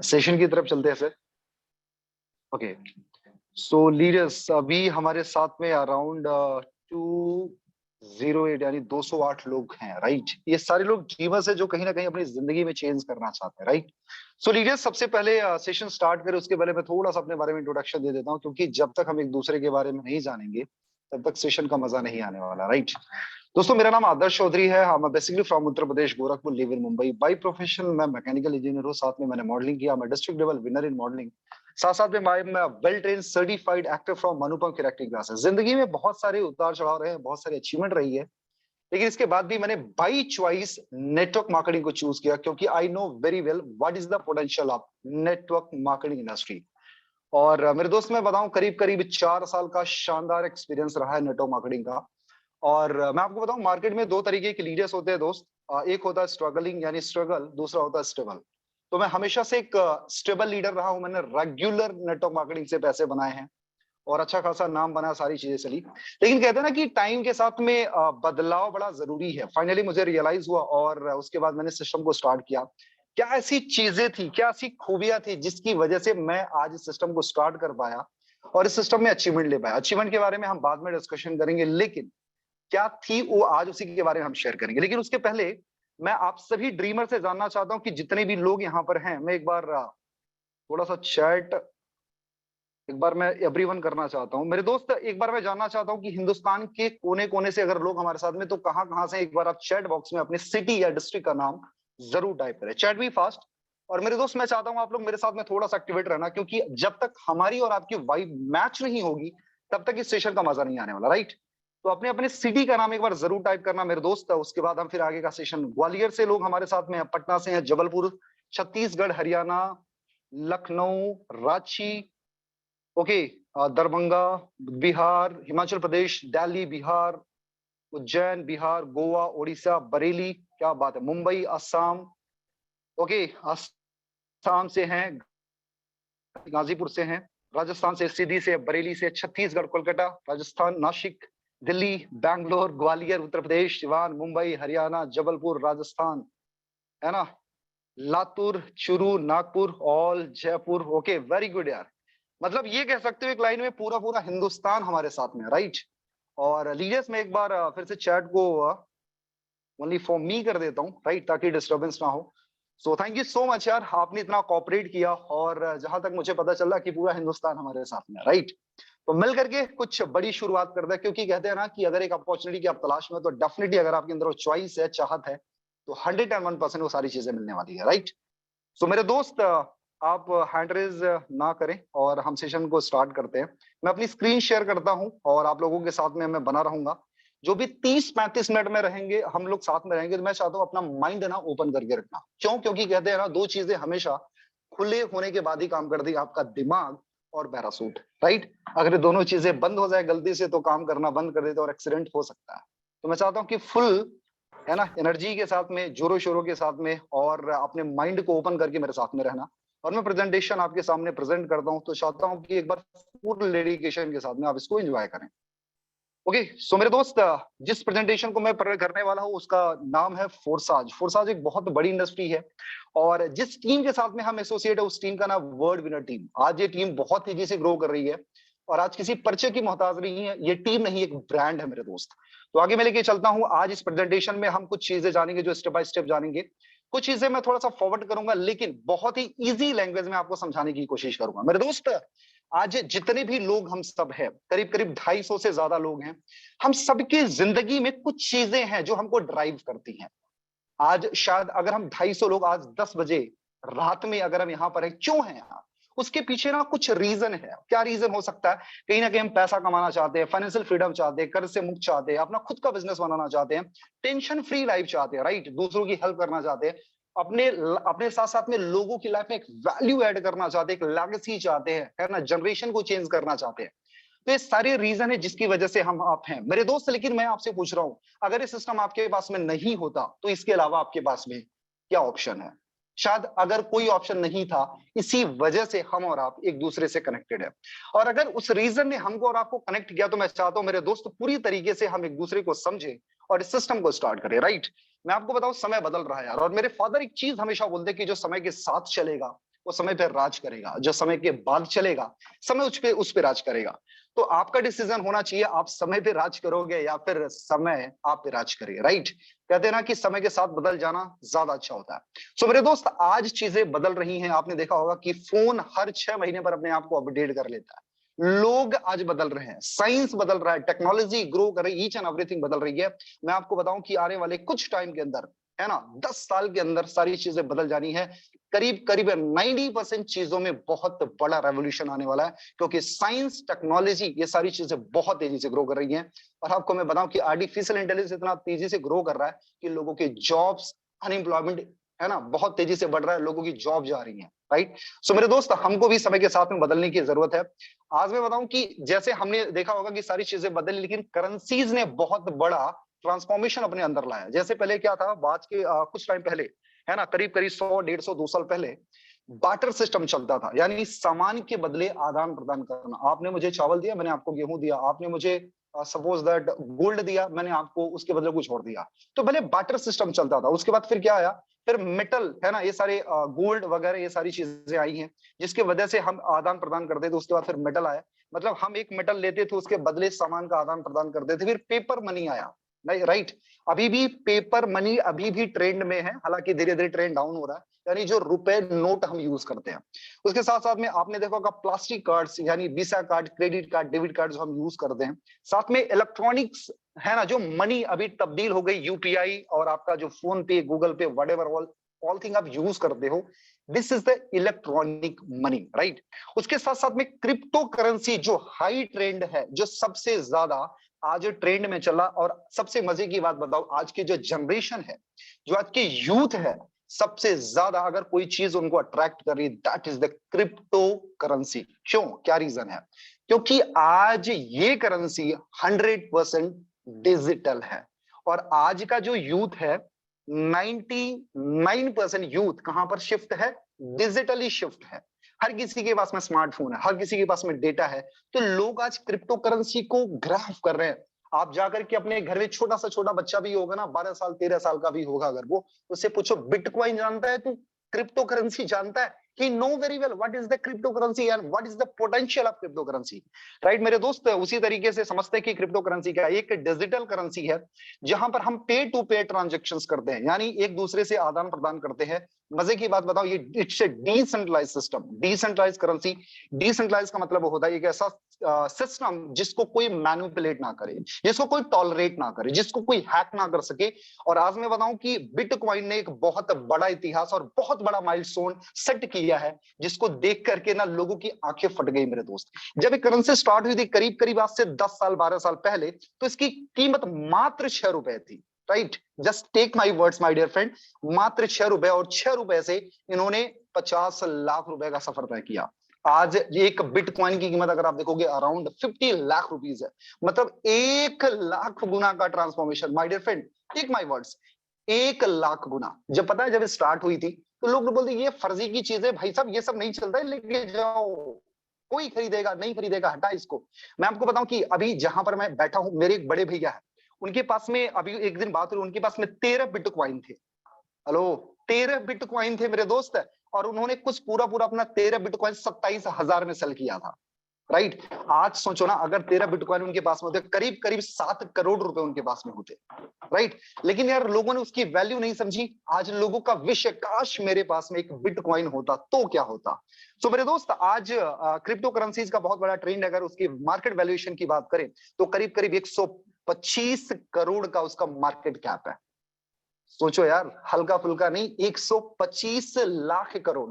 Session की तरफ चलते हैं सर। ओके, सो लीडर्स अभी हमारे साथ में अराउंड 208 यानी 208 लोग हैं, राइट। ये सारे लोग ड्रीमर्स है जो कहीं ना कहीं अपनी जिंदगी में चेंज करना चाहते हैं, राइट। सो लीडर्स, सबसे पहले सेशन स्टार्ट करें उसके पहले मैं थोड़ा सा अपने बारे में इंट्रोडक्शन दे देता हूँ, क्योंकि जब तक हम एक दूसरे के बारे में नहीं जानेंगे तब तक सेशन का मजा नहीं आने वाला, राइट। दोस्तों, मेरा नाम आदर्श चौधरी है। मैं basically from Uttar Pradesh, Gorakhpur, live in Mumbai. By profession मैं मैकेनिकल इंजीनियर हूँ, साथ में मैंने मॉडलिंग किया। मैं district level winner in modelling. साथ साथ में मैं well train certified actor from Anupam Kher acting classes. जिंदगी में बहुत सारे उतार चढ़ाव रहे हैं, बहुत सारी अचीवमेंट रही है, लेकिन इसके बाद भी मैंने बाई चॉइस नेटवर्क मार्केटिंग को चूज किया, क्योंकि I know very well what is the potential of network marketing industry. और मेरे दोस्त, मैं बताऊं, करीब करीब 4 साल का शानदार एक्सपीरियंस रहा है नेटवर्क मार्केटिंग का। और मैं आपको बताऊं, मार्केट में दो तरीके के लीडर्स होते हैं दोस्त। एक होता है स्ट्रगलिंग यानी स्ट्रगल, दूसरा होता है स्टेबल। तो मैं हमेशा से एक स्टेबल लीडर रहा हूं। मैंने रेगुलर नेटवर्क मार्केटिंग से पैसे बनाए हैं और अच्छा खासा नाम बना, सारी चीजें चली। लेकिन कहते हैं ना कि टाइम के साथ में बदलाव बड़ा जरूरी है। फाइनली मुझे रियलाइज हुआ और उसके बाद मैंने सिस्टम को स्टार्ट किया। क्या ऐसी चीजें थी, क्या ऐसी खूबियां थी जिसकी वजह से मैं आज इस सिस्टम को स्टार्ट कर पाया और इस सिस्टम में अचीवमेंट ले पाया। अचीवमेंट के बारे में हम बाद में डिस्कशन करेंगे, लेकिन क्या थी वो आज उसी के बारे में हम शेयर करेंगे। लेकिन उसके पहले मैं आप सभी ड्रीमर से जानना चाहता हूं कि जितने भी लोग यहाँ पर हैं, मैं एक बार थोड़ा सा चैट एक बार मैं एवरीवन करना चाहता हूं। मेरे दोस्त, एक बार मैं जानना चाहता हूं कि हिंदुस्तान के कोने कोने से अगर लोग हमारे साथ में, तो कहाँ कहाँ से। एक बार आप चैट बॉक्स में अपनी सिटी या डिस्ट्रिक्ट का नाम जरूर टाइप करें। चैट भी फास्ट। और मेरे दोस्त, मैं चाहता हूं आप लोग मेरे साथ में थोड़ा सा एक्टिवेट रहना, क्योंकि जब तक हमारी और आपकी वाइब मैच नहीं होगी तब तक इस सेशन का मजा नहीं आने वाला, राइट। तो अपने अपने सिटी का नाम एक बार जरूर टाइप करना मेरे दोस्त। उसके बाद हम फिर आगे का सेशन। ग्वालियर से लोग हमारे साथ में हैं, पटना से हैं, जबलपुर, छत्तीसगढ़, हरियाणा, लखनऊ, रांची, ओके, दरभंगा, बिहार, हिमाचल प्रदेश, दिल्ली, बिहार, उज्जैन, बिहार, गोवा, उड़ीसा, बरेली, क्या बात है, मुंबई, असम, ओके, असम से हैं, गाजीपुर से हैं, राजस्थान से, सीधी से, बरेली से, छत्तीसगढ़, कोलकाता, राजस्थान, नासिक, दिल्ली, बैंगलोर, ग्वालियर, उत्तर प्रदेश, सिवान, मुंबई, हरियाणा, जबलपुर, राजस्थान, है ना, Latur, Churu, Nagpur, all, Jaipur. Okay, very good यार। मतलब ये कह सकते हो एक लाइन में पूरा पूरा हिंदुस्तान हमारे साथ में, राइट। और लीडर्स में एक बार फिर से चैट को ओनली फॉर मी कर देता हूँ, राइट, ताकि डिस्टरबेंस ना हो। So thank you so much यार, आपने इतना कॉपरेट किया। और जहां तक मुझे पता चला कि पूरा हिंदुस्तान हमारे साथ में, राइट। तो मिल करके कुछ बड़ी शुरुआत करते हैं, क्योंकि कहते हैं ना कि अगर एक अपॉर्चुनिटी की आप तलाश में हो, तो डेफिनेटली अगर आपके अंदर वो चॉइस है, चाहत है, तो 101% वो सारी चीजें मिलने वाली है, राइट। सो मेरे दोस्त, आप हैंड रेज ना करें और हम सेशन को स्टार्ट करते हैं। मैं अपनी स्क्रीन शेयर करता हूं और आप लोगों के साथ में मैं बना रहूंगा। जो भी 30-35 मिनट में रहेंगे, हम लोग साथ में रहेंगे, तो मैं चाहता हूं अपना माइंड ना ओपन करके रखना। क्यों? क्योंकि कहते हैं ना, दो चीजें हमेशा खुले होने के बाद ही काम करती है, आपका दिमाग और पैरासूट, राइट। अगर ये दोनों चीजें बंद हो जाए गलती से, तो काम करना बंद कर देते और एक्सीडेंट हो सकता है। तो मैं चाहता हूं कि फुल, है ना, एनर्जी के साथ में, जोरों शोरों के साथ में, और अपने माइंड को ओपन करके मेरे साथ में रहना। और मैं प्रेजेंटेशन आपके सामने प्रेजेंट करता हूं, तो चाहता हूं कि एक बार पूर्ण डेडिकेशन के साथ में आप इसको एंजॉय करें। ओके, सो मेरे दोस्त, जिस प्रेजेंटेशन को मैं करने वाला हूं उसका नाम है फोर्साज। फोर्साज एक बहुत बड़ी इंडस्ट्री है, और जिस टीम के साथ में हम एसोसिएट है, उस टीम का नाम वर्ल्ड विनर टीम। आज ये टीम बहुत तेजी से ग्रो कर रही है, और आज किसी परिचय की मोहताज नहीं है। ये टीम नहीं, एक ब्रांड है मेरे दोस्त। तो आगे मैं लेके चलता हूं। आज इस प्रेजेंटेशन में हम कुछ चीजें जानेंगे, जो स्टेप बाय स्टेप जानेंगे। कुछ चीजें मैं थोड़ा सा फॉरवर्ड करूंगा, लेकिन बहुत ही इजी लैंग्वेज में आपको समझाने की कोशिश करूंगा। मेरे दोस्त, आज जितने भी लोग हम सब हैं, करीब करीब 250 से ज्यादा लोग हैं, हम सबकी जिंदगी में कुछ चीजें हैं जो हमको ड्राइव करती हैं। आज शायद अगर हम 250 लोग आज 10 बजे रात में अगर हम यहाँ पर हैं, क्यों हैं यहाँ? उसके पीछे ना कुछ रीजन है। क्या रीजन हो सकता है? कहीं ना कहीं हम पैसा कमाना चाहते हैं, फाइनेंशियल फ्रीडम चाहते हैं, कर्ज से मुक्त चाहते हैं, अपना खुद का बिजनेस बनाना चाहते हैं, टेंशन फ्री लाइफ चाहते हैं, राइट, दूसरों की हेल्प करना चाहते हैं, अपने अपने साथ साथ में लोगों की लाइफ में एक वैल्यू ऐड करना चाहते हैं, एक लेगेसी चाहते हैं, है ना, जनरेशन को चेंज करना चाहते हैं। तो ये सारे रीजन है जिसकी वजह से हम आप हैं मेरे दोस्त। लेकिन मैं आपसे पूछ रहा हूं, अगर ये सिस्टम आपके पास में नहीं होता, तो इसके अलावा आपके पास में क्या ऑप्शन है? शायद अगर कोई ऑप्शन नहीं था, इसी वजह से हम और आप एक दूसरे से कनेक्टेड है। और अगर उस रीजन ने हमको और आपको कनेक्ट किया, तो मैं चाहता हूं मेरे दोस्त, पूरी तरीके से हम एक दूसरे को समझे और इस सिस्टम को स्टार्ट करें, राइट। मैं आपको बताऊं, समय बदल रहा है यार, और मेरे फादर एक चीज हमेशा बोलते कि जो समय के साथ चलेगा वो समय पे राज करेगा, जो समय के बाद चलेगा समय उस पे राज करेगा। तो आपका डिसीजन होना चाहिए, आप समय पे राज करोगे या फिर समय आप पे राज करेगा, राइट। कहते हैं ना कि समय के साथ बदल जाना ज्यादा अच्छा होता है। सो मेरे दोस्त, आज चीजें बदल रही हैं। आपने देखा होगा कि फोन हर 6 महीने पर अपने आप को अपडेट कर लेता है। लोग आज बदल रहे हैं, साइंस बदल रहा है, टेक्नोलॉजी ग्रो कर रही, ईच एंड एवरीथिंग बदल रही है। मैं आपको बताऊं कि आने वाले कुछ टाइम के अंदर, है ना, 10 साल के अंदर सारी चीजें बदल जानी है। करीब करीब 90% चीजों में बहुत बड़ा रेवोल्यूशन आने वाला है, क्योंकि साइंस, टेक्नोलॉजी, ये सारी चीजें बहुत तेजी से ग्रो कर रही हैं। और आपको मैं बताऊं कि आर्टिफिशियल इंटेलिजेंस इतना तेजी से ग्रो कर रहा है कि लोगों के जॉब्स, अनएम्प्लॉयमेंट, है ना, बहुत तेजी से बढ़ रहा है, लोगों की जॉब जा रही है, राइट। सो मेरे दोस्त, हमको भी समय के साथ में बदलने की जरूरत है। आज मैं बताऊं कि जैसे हमने देखा होगा कि सारी चीजें बदली, लेकिन करेंसीज ने बहुत बड़ा ट्रांसफॉर्मेशन अपने अंदर लाया। जैसे पहले क्या था, आज के कुछ टाइम पहले, है ना, करीब करीब 100, 150, 2 साल पहले बाटर सिस्टम चलता था, यानी सामान के बदले आदान प्रदान करना। आपने मुझे चावल दिया, मैंने आपको गेहूं दिया, आपने मुझे सपोज दैट गोल्ड दिया, मैंने आपको उसके बदले कुछ और दिया। तो पहले बाटर सिस्टम चलता था। उसके बाद फिर क्या आया, फिर मेटल, है ना, ये सारे गोल्ड वगैरह ये सारी चीजें आई हैं, जिसकी वजह से हम आदान प्रदान करते थे। उसके बाद फिर मेटल आया, मतलब हम एक मेटल लेते थे, उसके बदले सामान का आदान प्रदान करते थे। फिर पेपर मनी आया, नहीं, राइट। अभी भी पेपर मनी अभी भी ट्रेंड में है, हालांकि धीरे धीरे ट्रेंड डाउन हो रहा है, यानी जो रुपए नोट हम यूज करते हैं। उसके साथ साथ में आपने देखा होगा प्लास्टिक कार्ड्स, यानी visa card, credit card, debit card जो हम यूज करते हैं। साथ में इलेक्ट्रॉनिक्स, है ना, जो मनी अभी तब्दील हो गई यूपीआई, और आपका जो फोन पे, गूगल पे, व्हाटएवर ऑल थिंग आप यूज करते हो, this is the electronic money, right. उसके साथ साथ में क्रिप्टो करेंसी जो हाई ट्रेंड है, जो सबसे ज्यादा आज ट्रेंड में चला। और सबसे मजे की बात बताओ, आज की जो जनरेशन है, जो आज की यूथ है, सबसे ज्यादा अगर कोई चीज उनको अट्रैक्ट कर रही है, that is the crypto currency. क्यों, क्या रीजन है? क्योंकि आज ये करेंसी 100% डिजिटल है। और आज का जो यूथ है, 99% यूथ कहां पर शिफ्ट है? डिजिटली शिफ्ट है। हर किसी के पास में स्मार्टफोन है, हर किसी के पास में डेटा है। तो लोग आज क्रिप्टो करेंसी को ग्राफ कर रहे हैं। आप जाकर के अपने घर में छोटा सा छोटा बच्चा भी होगा ना, 12 साल 13 साल का भी होगा अगर वो, उससे पूछो बिटकॉइन जानता है तू, क्रिप्टो करेंसी जानता है? he know very well what is the cryptocurrency and what is the potential of cryptocurrency, right. मेरे दोस्त, उसी तरीके से समझते हैं कि क्रिप्टो करेंसी क्या है। एक डिजिटल करेंसी है, जहां पर हम पे टू पे ट्रांजेक्शंस करते हैं, यानी एक दूसरे से आदान प्रदान करते हैं। मजे की बात बताओ, ये it's a decentralize system, decentralize currency. Decentralize का मतलब होता है एक ऐसा सिस्टम जिसको कोई मैनिपुलेट ना करे, जिसको कोई टॉलरेट ना करे, जिसको कोई हैक ना कर सके। और आज मैं बताऊं कि बिटकॉइन ने एक बहुत बड़ा इतिहास और बहुत बड़ा माइलस्टोन सेट किया है, जिसको देख करके ना लोगों की आंखें फट गई मेरे दोस्त। जब ये करेंसी स्टार्ट हुई थी करीब करीब आज से 10 साल 12 साल पहले, तो इसकी कीमत मात्र 6 रुपए थी, right. Just take my words my dear friend, मात्र 6 रुपए। और 6 रुपए से इन्होंने 50 लाख रुपए का सफर तय किया। आज एक बिटकॉइन की कीमत अगर आप देखोगे अराउंड 50 लाख रुपीज है, मतलब 1 लाख गुना का transformation my dear friend. Take my words, 1 lakh गुना। जब पता है, जब स्टार्ट हुई थी तो लोग बोलते ये फर्जी की चीज है भाई साहब, ये सब नहीं चलता है, लेके जाओ, कोई खरीदेगा नहीं खरीदेगा, हटा इसको। मैं आपको बताऊं कि अभी जहां पर मैं बैठा हूं, मेरे एक बड़े भैया है, उनके पास में अभी एक दिन बात हुई, उनके पास में 13 बिटकॉइन थे। हेलो, 13 बिटकॉइन थे मेरे दोस्त। और उन्होंने कुछ पूरा पूरा अपना 13 बिटकॉइन 27,000 में सेल किया था, राइट। आज सोचो ना, अगर 13 बिटकॉइन उनके पास में होते, करीब करीब 7 करोड़ रुपए उनके पास में होते, राइट। लेकिन यार लोगों ने उसकी वैल्यू नहीं समझी। आज लोगों का विश है, काश मेरे पास में एक बिटकॉइन होता तो क्या होता। सो मेरे दोस्त, आज क्रिप्टो करेंसीज का बहुत बड़ा ट्रेंड, अगर उसकी मार्केट वैल्यूएशन की बात करें तो करीब करीब 125 करोड़ का उसका मार्केट कैप है। सोचो यार, हल्का फुल्का नहीं, 125 lakh crore.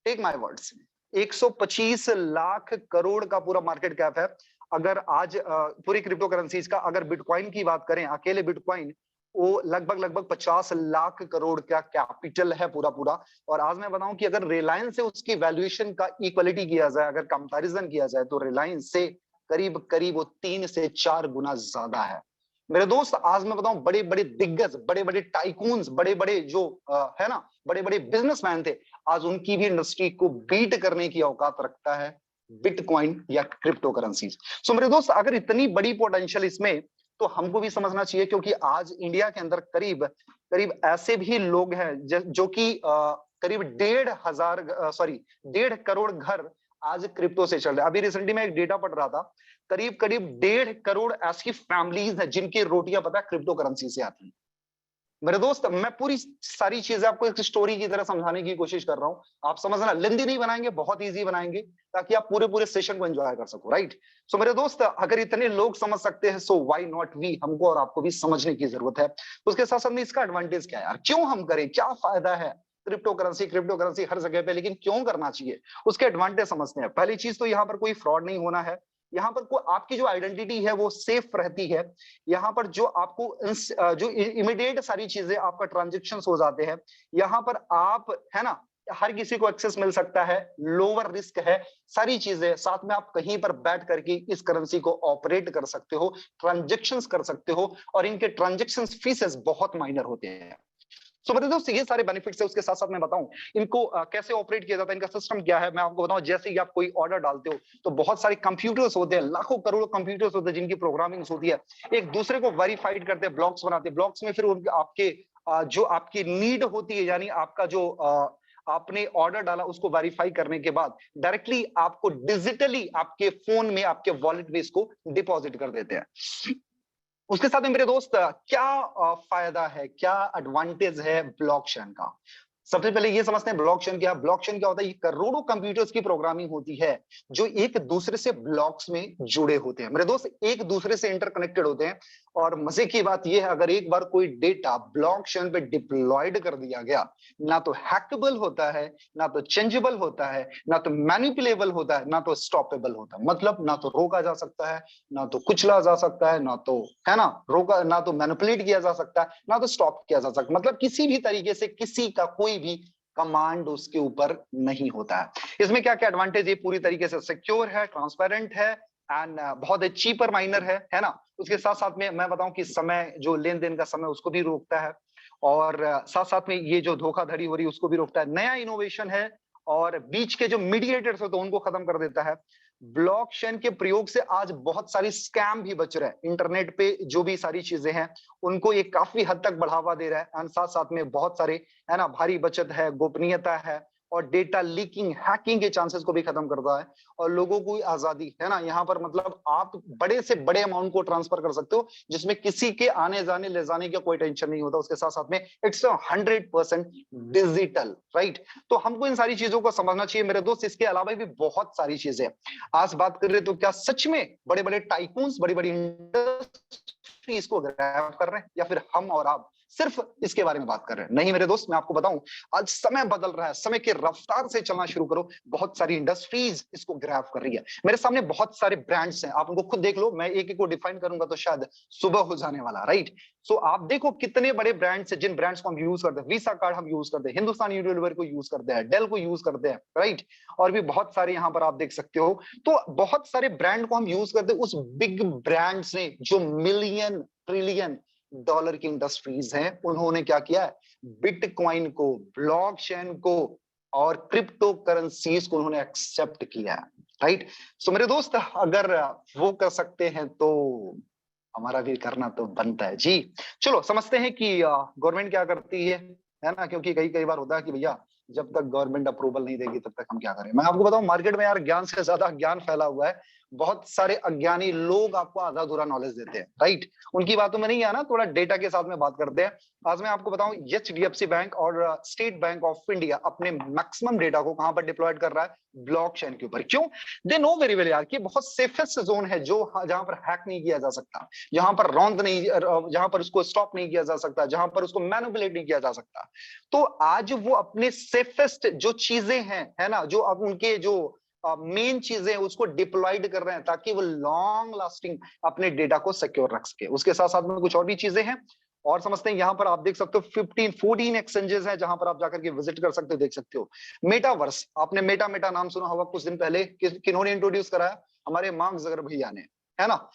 Take my words, 125 lakh crore का पूरा मार्केट कैप है। अगर आज पूरी क्रिप्टो करेंसीज का अगर बिटकॉइन की बात करें, अकेले बिटकॉइन, वो लगभग लगभग 50 लाख करोड़ का कैपिटल है पूरा पूरा। और आज मैं बताऊं कि अगर रिलायंस से उसकी वैल्यूएशन का इक्वलिटी किया जाए, अगर कंपैरिजन किया जाए, तो रिलायंस से करीब करीब वो 3 से 4 गुना ज्यादा है। मेरे दोस्त, आज मैं बताऊं, बड़े बड़े दिग्गज, बड़े बड़े टाइकून्स, बड़े बड़े जो है ना, बड़े बड़े बिजनेसमैन थे, आज उनकी भी इंडस्ट्री को बीट करने की औकात रखता है बिटकॉइन या क्रिप्टो करेंसीज। सो मेरे दोस्त, अगर इतनी बड़ी पोटेंशियल इसमें, तो हमको भी समझना चाहिए, क्योंकि आज इंडिया के अंदर करीब करीब ऐसे भी लोग हैं जो कि करीब 1.5 करोड़ आज क्रिप्टो से चल रहे हैं। अभी रिसेंटली मैं एक डेटा पढ़ रहा था, करीब करीब 1.5 करोड़ ऐसी फैमिलीज हैं जिनकी रोटियां पता है क्रिप्टो करेंसी से आती हैं। मेरे दोस्त, मैं पूरी सारी चीजें आपको एक स्टोरी की तरह समझाने की कोशिश कर रहा हूं, आप समझना। लेंदी नहीं बनाएंगे, बहुत इजी बनाएंगे, ताकि आप पूरे पूरे सेशन को एंजॉय कर सको, राइट। सो मेरे दोस्त, अगर इतने लोग समझ सकते हैं, सो व्हाई नॉट वी, हमको और आपको भी समझने की जरूरत है। उसके साथ साथ में इसका एडवांटेज क्या है यार, क्यों हम करें, क्या फायदा है क्रिप्टो करेंसी हर जगह पे, लेकिन क्यों करना चाहिए, उसके एडवांटेज समझते हैं। पहली चीज तो यहाँ पर कोई फ्रॉड नहीं होना है, यहाँ पर कोई आपकी जो आइडेंटिटी है वो सेफ रहती है। यहाँ पर जो आपको जो इमीडिएट सारी चीजें आपका ट्रांजेक्शन हो जाते हैं, यहाँ पर आप, है ना, हर किसी को एक्सेस मिल सकता है, लोअर रिस्क है, सारी चीजें साथ में, आप कहीं पर बैठ करके इस करेंसी को ऑपरेट कर सकते हो, ट्रांजेक्शंस कर सकते हो, और इनके ट्रांजेक्शन फीसेस बहुत माइनर होते हैं। सो मेरे दोस्त, ये सारे बेनिफिट्स है। उसके साथ साथ मैं बताऊं इनको कैसे ऑपरेट किया जाता है, इनका सिस्टम क्या है, मैं आपको बताऊं। जैसे ही आप कोई ऑर्डर डालते हो तो बहुत सारे कंप्यूटर्स होते हैं, लाखों करोड़ों कंप्यूटर्स होते हैं जिनकी प्रोग्रामिंग होती है, एक दूसरे को वेरीफाइड करते हैं, ब्लॉक्स बनाते हैं, ब्लॉक्स में फिर आपके जो आपकी नीड होती है, यानी आपका जो आपने ऑर्डर डाला उसको वेरीफाई करने के बाद डायरेक्टली आपको डिजिटली आपके फोन में, आपके वॉलेट में इसको डिपॉजिट कर देते हैं। उसके साथ में मेरे दोस्त, क्या फायदा है, क्या एडवांटेज है ब्लॉकचेन का। सबसे पहले ये समझते हैं ब्लॉकचेन क्या है। ब्लॉकचेन क्या होता है, ये करोड़ों कंप्यूटर्स की प्रोग्रामिंग होती है जो एक दूसरे से ब्लॉक्स में जुड़े होते हैं। मेरे दोस्त, एक दूसरे से इंटरकनेक्टेड होते हैं, और मजे की बात यह है, अगर एक बार कोई डेटा ब्लॉकचेन पे डिप्लॉयड कर दिया गया, ना तो हैकेबल होता है, ना तो चेंजेबल होता है, ना तो मैनिपुलेबल होता है, ना तो स्टॉपेबल होता है। मतलब ना तो रोका जा सकता है, ना तो कुचला जा सकता है, ना तो, है ना, रोका, ना तो मैनिपुलेट किया जा सकता है, ना तो स्टॉप किया जा सकता। मतलब किसी भी तरीके से किसी का कोई भी कमांड उसके ऊपर नहीं होता है। इसमें क्या क्या एडवांटेज, ये पूरी तरीके से सिक्योर है, ट्रांसपेरेंट है, एंड बहुत चीपर माइनर है ना। उसके साथ साथ में मैं बताऊं कि समय, जो लेन देन का समय, उसको भी रोकता है, और साथ साथ में ये जो धोखाधड़ी हो रही है उसको भी रोकता है। नया इनोवेशन है, और बीच के जो मीडिएटर्स होते हैं उनको खत्म कर देता है। ब्लॉकचेन के प्रयोग से आज बहुत सारी स्कैम भी बच रहे हैं। इंटरनेट पे जो भी सारी चीजें हैं उनको ये काफी हद तक बढ़ावा दे रहा है, एंड साथ साथ में बहुत सारे, है ना, भारी बचत है, गोपनीयता है, और डेटा लीकिंग, हैकिंग के चांसेस को भी खत्म करता है, और लोगों को आजादी, है ना। यहाँ पर मतलब आप बड़े से बड़े अमाउंट को ट्रांसफर कर सकते हो, जिसमें किसी के आने जाने ले जाने का कोई टेंशन नहीं होता। उसके साथ साथ में इट्स 100% डिजिटल, राइट। तो हमको इन सारी चीजों को समझना चाहिए मेरे दोस्त। इसके अलावा भी बहुत सारी चीजें आज बात कर रहे, तो क्या सच में बड़े बड़े टाइकून्स, बड़ी बड़ी इंडस्ट्रीज को ग्रैब कर रहे हैं, या फिर हम और आप सिर्फ इसके बारे में बात कर रहे हैं? नहीं मेरे दोस्त, मैं आपको बताऊं, आज समय बदल रहा है, समय के रफ्तार से चलना शुरू करो। बहुत सारी इंडस्ट्रीज इसको ग्रैब कर रही है। मेरे सामने बहुत सारे ब्रांड्स हैं, आप उनको खुद देख लो। मैं एक एक को डिफाइन करूंगा तो शायद सुबह हो जाने वाला, राइट। सो आप देखो कितने बड़े ब्रांड्स हैं, जिन ब्रांड्स को हम यूज करते हैं। वीसा कार्ड हम यूज करते हैं, हिंदुस्तान यूनिलीवर को यूज करते हैं, डेल को यूज करते हैं, राइट। और भी बहुत सारे यहाँ पर आप देख सकते हो। तो बहुत सारे ब्रांड को हम यूज करते हैं, उस बिग ब्रांड्स ने जो मिलियन ट्रिलियन डॉलर की इंडस्ट्रीज हैं, उन्होंने क्या किया है, बिटकॉइन को, ब्लॉकचेन को और क्रिप्टो करेंसीज को उन्होंने एक्सेप्ट किया है, राइट। सो मेरे दोस्त, अगर वो कर सकते हैं तो हमारा भी करना तो बनता है जी। चलो समझते हैं कि गवर्नमेंट क्या करती है ना, क्योंकि कई कई बार होता है कि भैया जब तक गवर्नमेंट अप्रूवल नहीं देगी तब तक हम क्या करें। मैं आपको बताऊं, मार्केट में यार ज्ञान से ज्यादा ज्ञान फैला हुआ है। बहुत सारे अज्ञानी लोग आपको आधा अधूरा नॉलेज देते हैं, राइट। उनकी बातों में नहीं आना, थोड़ा डेटा के साथ में बात करते हैं। आज मैं आपको बताऊं, एचडीएफसी बैंक और स्टेट बैंक ऑफ इंडिया अपने मैक्सिमम डेटा को कहां पर डिप्लॉयड कर रहा है, ब्लॉकचेन के ऊपर। क्यों? दे नो वेरी वेल यार कि बहुत सेफेस्ट जोन है, जो जहां पर हैक नहीं किया जा सकता, जहां पर रौंद नहीं, जहां पर उसको स्टॉप नहीं किया जा सकता, जहां पर उसको मैनिपुलेट नहीं किया जा सकता। तो आज वो अपने सेफेस्ट जो चीजें हैं, है ना, जो अब उनके जो मेन चीजें उसको डिप्लॉयड कर रहे हैं, ताकि वो लॉन्ग लास्टिंग अपने डेटा को सिक्योर रख सके। उसके साथ साथ में कुछ और भी चीजें हैं, और समझते हैं। यहाँ पर आप देख सकते हो 14 एक्सचेंजेस हैं जहां पर आप जाकर के विजिट कर सकते हो, देख सकते हो। मेटावर्स, आपने मेटा मेटा नाम सुना होगा कुछ दिन पहले, किन्होंने इंट्रोड्यूस कराया? हमारे मार्क जगर भैया ने, है ना,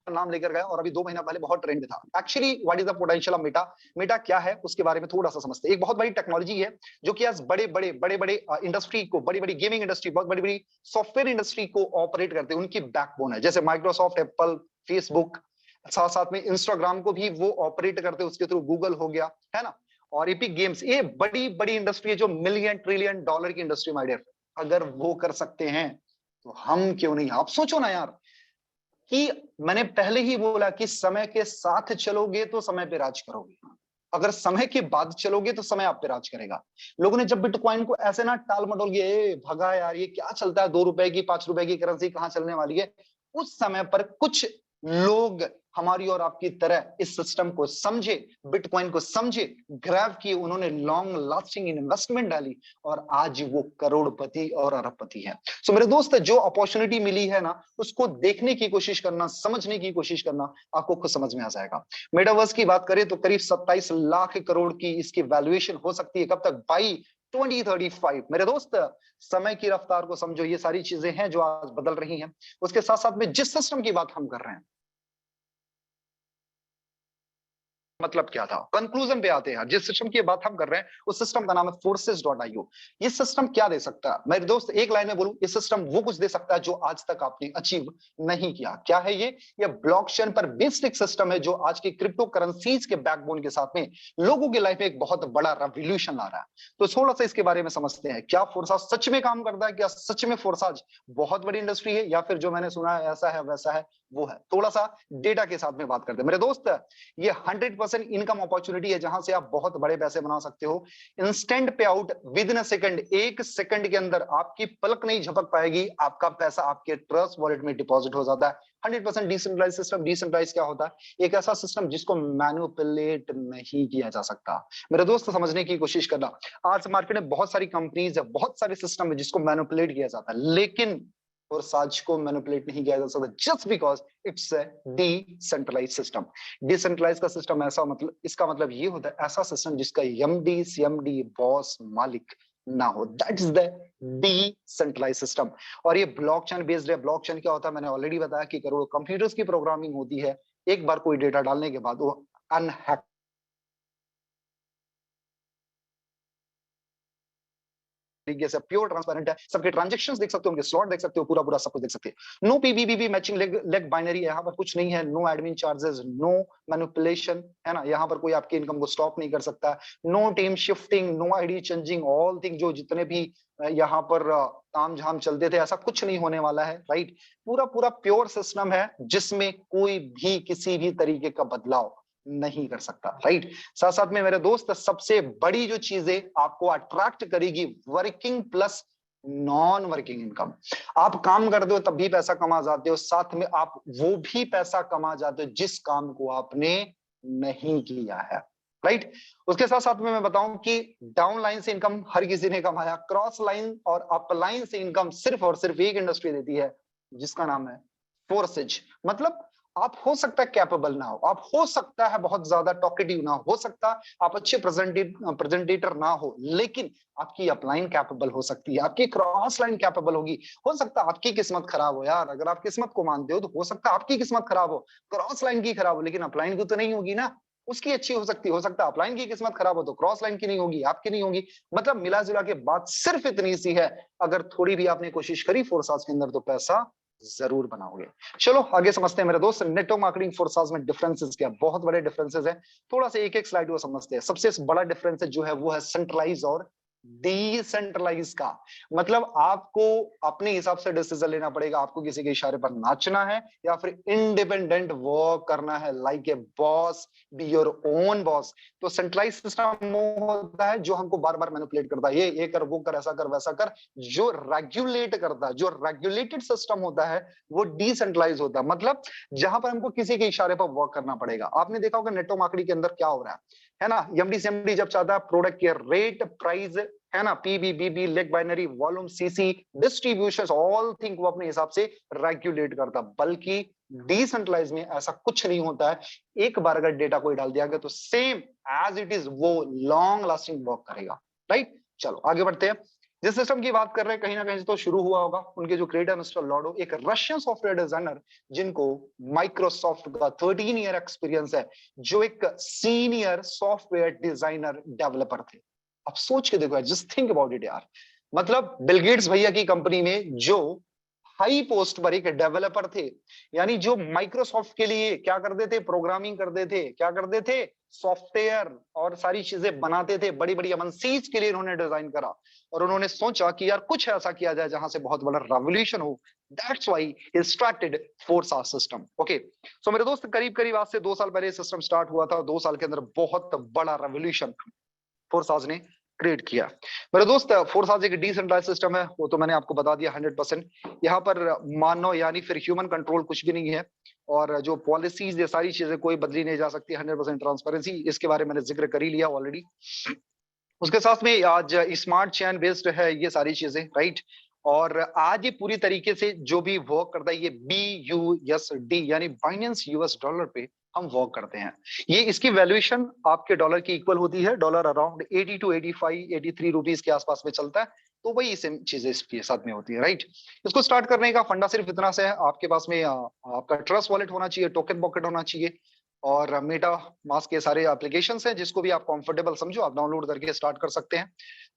नाम लेकर गया, और अभी 2 महीना पहले बहुत ट्रेंड था। Actually what is the potential of Meta, Meta क्या है उसके बारे में थोड़ा सा समझते हैं। एक बहुत बड़ी टेक्नोलॉजी है जो कि आज बड़े बड़े इंडस्ट्री को, बड़ी बड़ी गेमिंग इंडस्ट्री, बहुत बड़ी बड़ी सॉफ्टवेयर इंडस्ट्री को ऑपरेट करते हैं, उनकी बैकबोन है। जैसे माइक्रोसॉफ्ट, एप्पल, फेसबुक, साथ साथ में इंस्टाग्राम को भी वो ऑपरेट करते, उसके थ्रू गूगल हो गया, है ना। और एपिक गेम्स, ये बड़ी बड़ी इंडस्ट्री है जो मिलियन ट्रिलियन डॉलर की इंडस्ट्री, माय डियर। अगर वो कर सकते हैं तो हम क्यों नहीं। आप सोचो ना यार, कि मैंने पहले ही बोला कि समय के साथ चलोगे तो समय पे राज करोगे, अगर समय के बाद चलोगे तो समय आप पे राज करेगा। लोगों ने जब बिटकॉइन को ऐसे ना टाल मटोल किया, भगा यार ये क्या चलता है, 2 रुपए की 5 रुपए की करेंसी कहाँ चलने वाली है, उस समय पर कुछ लोग हमारी और आपकी तरह इस सिस्टम को समझे, बिटकॉइन को समझे, ग्रैब किए, उन्होंने लॉन्ग लास्टिंग इन्वेस्टमेंट डाली और आज वो करोड़पति और अरबपति है। सो मेरे दोस्त, जो अपॉर्चुनिटी मिली है ना, उसको देखने की कोशिश करना, समझने की कोशिश करना, आपको खुद समझ में आ जाएगा। मेटावर्स की बात करें तो करीब 27 लाख करोड़ की इसकी वैल्यूएशन हो सकती है, कब तक, बाई 2035। मेरे दोस्त, समय की रफ्तार को समझो, ये सारी चीजें हैं जो आज बदल रही हैं। उसके साथ साथ में जिस सिस्टम की बात हम कर रहे हैं, मतलब क्या था, कंक्लूजन पे आते हैं। जिस सिस्टम की बात हम कर रहे हैं उस सिस्टम का नाम है forces.io। ये सिस्टम क्या दे सकता है, मेरे दोस्त एक लाइन में बोलूं, ये सिस्टम वो कुछ दे सकता है जो आज तक आपने अचीव नहीं किया। क्या है ये ब्लॉकचेन पर बेस्ड एक सिस्टम है जो आज की क्रिप्टो करेंसीज के बैकबोन के साथ में लोगों की लाइफ में एक बहुत बड़ा रेवोल्यूशन ला रहा है। तो थोड़ा सा इसके बारे में समझते हैं, क्या फोर्सा सच में काम करता है, क्या सच में फोर्साज बहुत बड़ी इंडस्ट्री है, या फिर जो मैंने सुना है ऐसा है वैसा है वो है। थोड़ा सा डेटा के साथ में बात करते हैं मेरे दोस्त। ये 100% इनकम अपॉर्चुनिटी है जहां से आप बहुत बड़े पैसे बना सकते हो। इंस्टेंट पे out with in a second, 1 second के अंदर आपकी पलक नहीं झपक पाएगी, आपका पैसा आपके ट्रस्ट वॉलेट में डिपॉजिट हो जाता है। 100% डिसेंट्रलाइज सिस्टम। डिसेंट्रलाइज क्या होता है, एक ऐसा सिस्टम जिसको मैनिपुलेट नहीं किया जा सकता। मेरे दोस्त समझने की कोशिश करना, आज मार्केट में बहुत सारी कंपनीज है, बहुत सारे सिस्टम है जिसको मैनिपुलेट किया जाता है, लेकिन और साज को मैनिपुलेट नहीं किया जा सकता, just because it's a decentralize system. Decentralize का सिस्टम ऐसा, मतलब इसका मतलब ये होता है ऐसा सिस्टम जिसका एमडी सीएमडी बॉस मालिक ना हो, that is the decentralize system. और ये ब्लॉकचेन बेस्ड है। ब्लॉकचेन क्या होता है, मैंने ऑलरेडी बताया कि करोड़ों कंप्यूटर्स की प्रोग्रामिंग होती है, एक बार कोई डेटा डालने के बाद वो अनहैक तरीके से प्योर ट्रांसपेरेंट है, सबके ट्रांजेक्शंस देख सकते हो, उनके स्लॉट देख सकते हो, पूरा पूरा सब कुछ देख सकते हो। नो पीबीबीबी मैचिंग लेग बाइनरी, यहाँ पर कुछ नहीं है, no admin charges, no manipulation, है ना, यहाँ पर कोई आपकी इनकम को स्टॉप नहीं कर सकता। No team shifting, no ID changing, all thing जो जितने भी यहाँ पर ताम झाम चलते थे, ऐसा कुछ नहीं होने वाला है, राइट। पूरा पूरा प्योर सिस्टम है जिसमें कोई भी किसी भी तरीके का बदलाव नहीं कर सकता, राइट। साथ साथ में मेरे दोस्त, सबसे बड़ी जो चीजें आपको अट्रैक्ट करेगी, working plus non working income. आप काम करते हो तब भी पैसा कमा जाते हो, साथ में आप वो भी पैसा कमा जाते हो जिस काम को आपने नहीं किया है, राइट। उसके साथ साथ में मैं बताऊं कि डाउन लाइन से इनकम हर किसी ने कमाया, क्रॉस लाइन और अप लाइन से इनकम सिर्फ और सिर्फ एक इंडस्ट्री देती है जिसका नाम है फोर्सेज। मतलब आप हो सकता है कैपेबल ना हो, आप हो सकता है बहुत ज्यादा टॉकेटिव ना हो सकता आप अच्छे प्रेजेंटेटर ना हो, लेकिन आपकी अपलाइन कैपेबल हो सकती है, आपकी क्रॉस लाइन कैपेबल होगी। हो सकता है आपकी किस्मत खराब हो यार, अगर आप किस्मत को मानते हो तो हो सकता है आपकी किस्मत खराब हो, क्रॉस लाइन की खराब हो, लेकिन अपलाइन की तो नहीं होगी ना, उसकी अच्छी हो सकती, हो सकता है अपलाइन की किस्मत खराब हो तो क्रॉस लाइन की नहीं होगी, आपकी नहीं होगी। मतलब मिला जुला के बात सिर्फ इतनी सी है, अगर थोड़ी भी आपने कोशिश करी फोर्साज के अंदर तो पैसा जरूर बनाओगे। चलो आगे समझते हैं मेरे दोस्त, नेटवर्क मार्केटिंग फोर्साज में डिफरेंसेस क्या, बहुत बड़े डिफरेंसेस हैं। थोड़ा सा एक एक स्लाइड को समझते हैं। सबसे बड़ा डिफरेंस जो है वो है सेंट्रलाइज और डिसेंट्रलाइज का। मतलब आपको अपने हिसाब से डिसीजन लेना पड़ेगा, आपको किसी के इशारे पर नाचना है या फिर इंडिपेंडेंट वर्क करना है, like a boss, be your own boss. तो सेंट्रलाइज सिस्टम होता है जो हमको बार बार मैनिपुलेट करता है, ये कर, वो कर, ऐसा कर, वैसा कर। जो रेगुलेट करता है, जो रेगुलेटेड सिस्टम होता है वो डिसेंट्रलाइज होता है, मतलब जहां पर हमको किसी के इशारे पर वर्क करना पड़ेगा। आपने देखा होगा नेटवर्क मार्केटिंग के अंदर क्या हो रहा है ना, एमडी सीएमडी जब चाहता है प्रोडक्ट के रेट, प्राइस, है ना, पीबीबीबी, leg binary, volume, CC, distribution, all thing वो अपने हिसाब से रेगुलेट करता। बल्कि डिसेंट्रलाइज में ऐसा कुछ नहीं होता है, एक बार अगर डेटा कोई डाल दिया गया तो सेम एज इट इज वो लॉन्ग लास्टिंग वर्क करेगा, राइट। चलो आगे बढ़ते हैं। जिस सिस्टम की बात कर रहे हैं कहीं ना कहीं तो शुरू हुआ होगा, उनके जो क्रिएटर मिस्टर लॉडो, एक रशियन सॉफ्टवेयर डिजाइनर जिनको माइक्रोसॉफ्ट का 13 ईयर एक्सपीरियंस है, जो एक सीनियर सॉफ्टवेयर डिजाइनर डेवलपर थे। अब सोच के देखो, जस्ट थिंक अबाउट इट यार, मतलब बिल गेट्स भैया की कंपनी में जो हाई पोस्ट पर एक डेवलपर थे, यानी जो माइक्रोसॉफ्ट के लिए क्या करते थे, प्रोग्रामिंग करते थे, क्या करते थे, सॉफ्टवेयर और सारी चीजें बनाते थे, बड़ी बड़ी एमएनसीज के लिए इन्होंने डिजाइन करा और उन्होंने सोचा कि यार कुछ ऐसा किया जाए जहां से बहुत बड़ा रेवोल्यूशन हो। That's why he started Forsage system. Okay, so मेरे दोस्त करीब करीब आज से 2 साल पहले सिस्टम स्टार्ट हुआ था, 2 साल के अंदर बहुत बड़ा रेवोल्यूशन फोरसाज ने क्रिएट किया। मेरे दोस्त फोरसाज एक डिसेंट्रलाइज सिस्टम है, वो तो मैंने आपको बता दिया 100%। यहाँ पर मानव यानी फिर ह्यूमन कंट्रोल कुछ भी नहीं है, और जो पॉलिसीज ये सारी चीजें कोई बदली नहीं जा सकती, 100% ट्रांसपेरेंसी, इसके बारे में मैंने जिक्र कर ही लिया ऑलरेडी। उसके साथ में आज स्मार्ट चेन बेस्ड है ये सारी चीजें, राइट। और आज ये पूरी तरीके से जो भी वर्क करता है ये BUSD यानी बाइनेंस यूएस डॉलर पे हम वर्क करते हैं। ये इसकी वैल्यूएशन आपके डॉलर की इक्वल होती है, डॉलर अराउंड 80 to 85 83 रुपीज के आसपास में चलता है, तो वही सेम चीजें इसके साथ में होती है, राइट। इसको स्टार्ट करने का फंडा सिर्फ इतना से है, आपके पास में आपका ट्रस्ट वॉलेट होना चाहिए, टोकन पॉकेट होना चाहिए, और मेटा मास्क के सारे एप्लीकेशंस हैं, जिसको भी आप कंफर्टेबल समझो आप डाउनलोड करके स्टार्ट कर सकते हैं।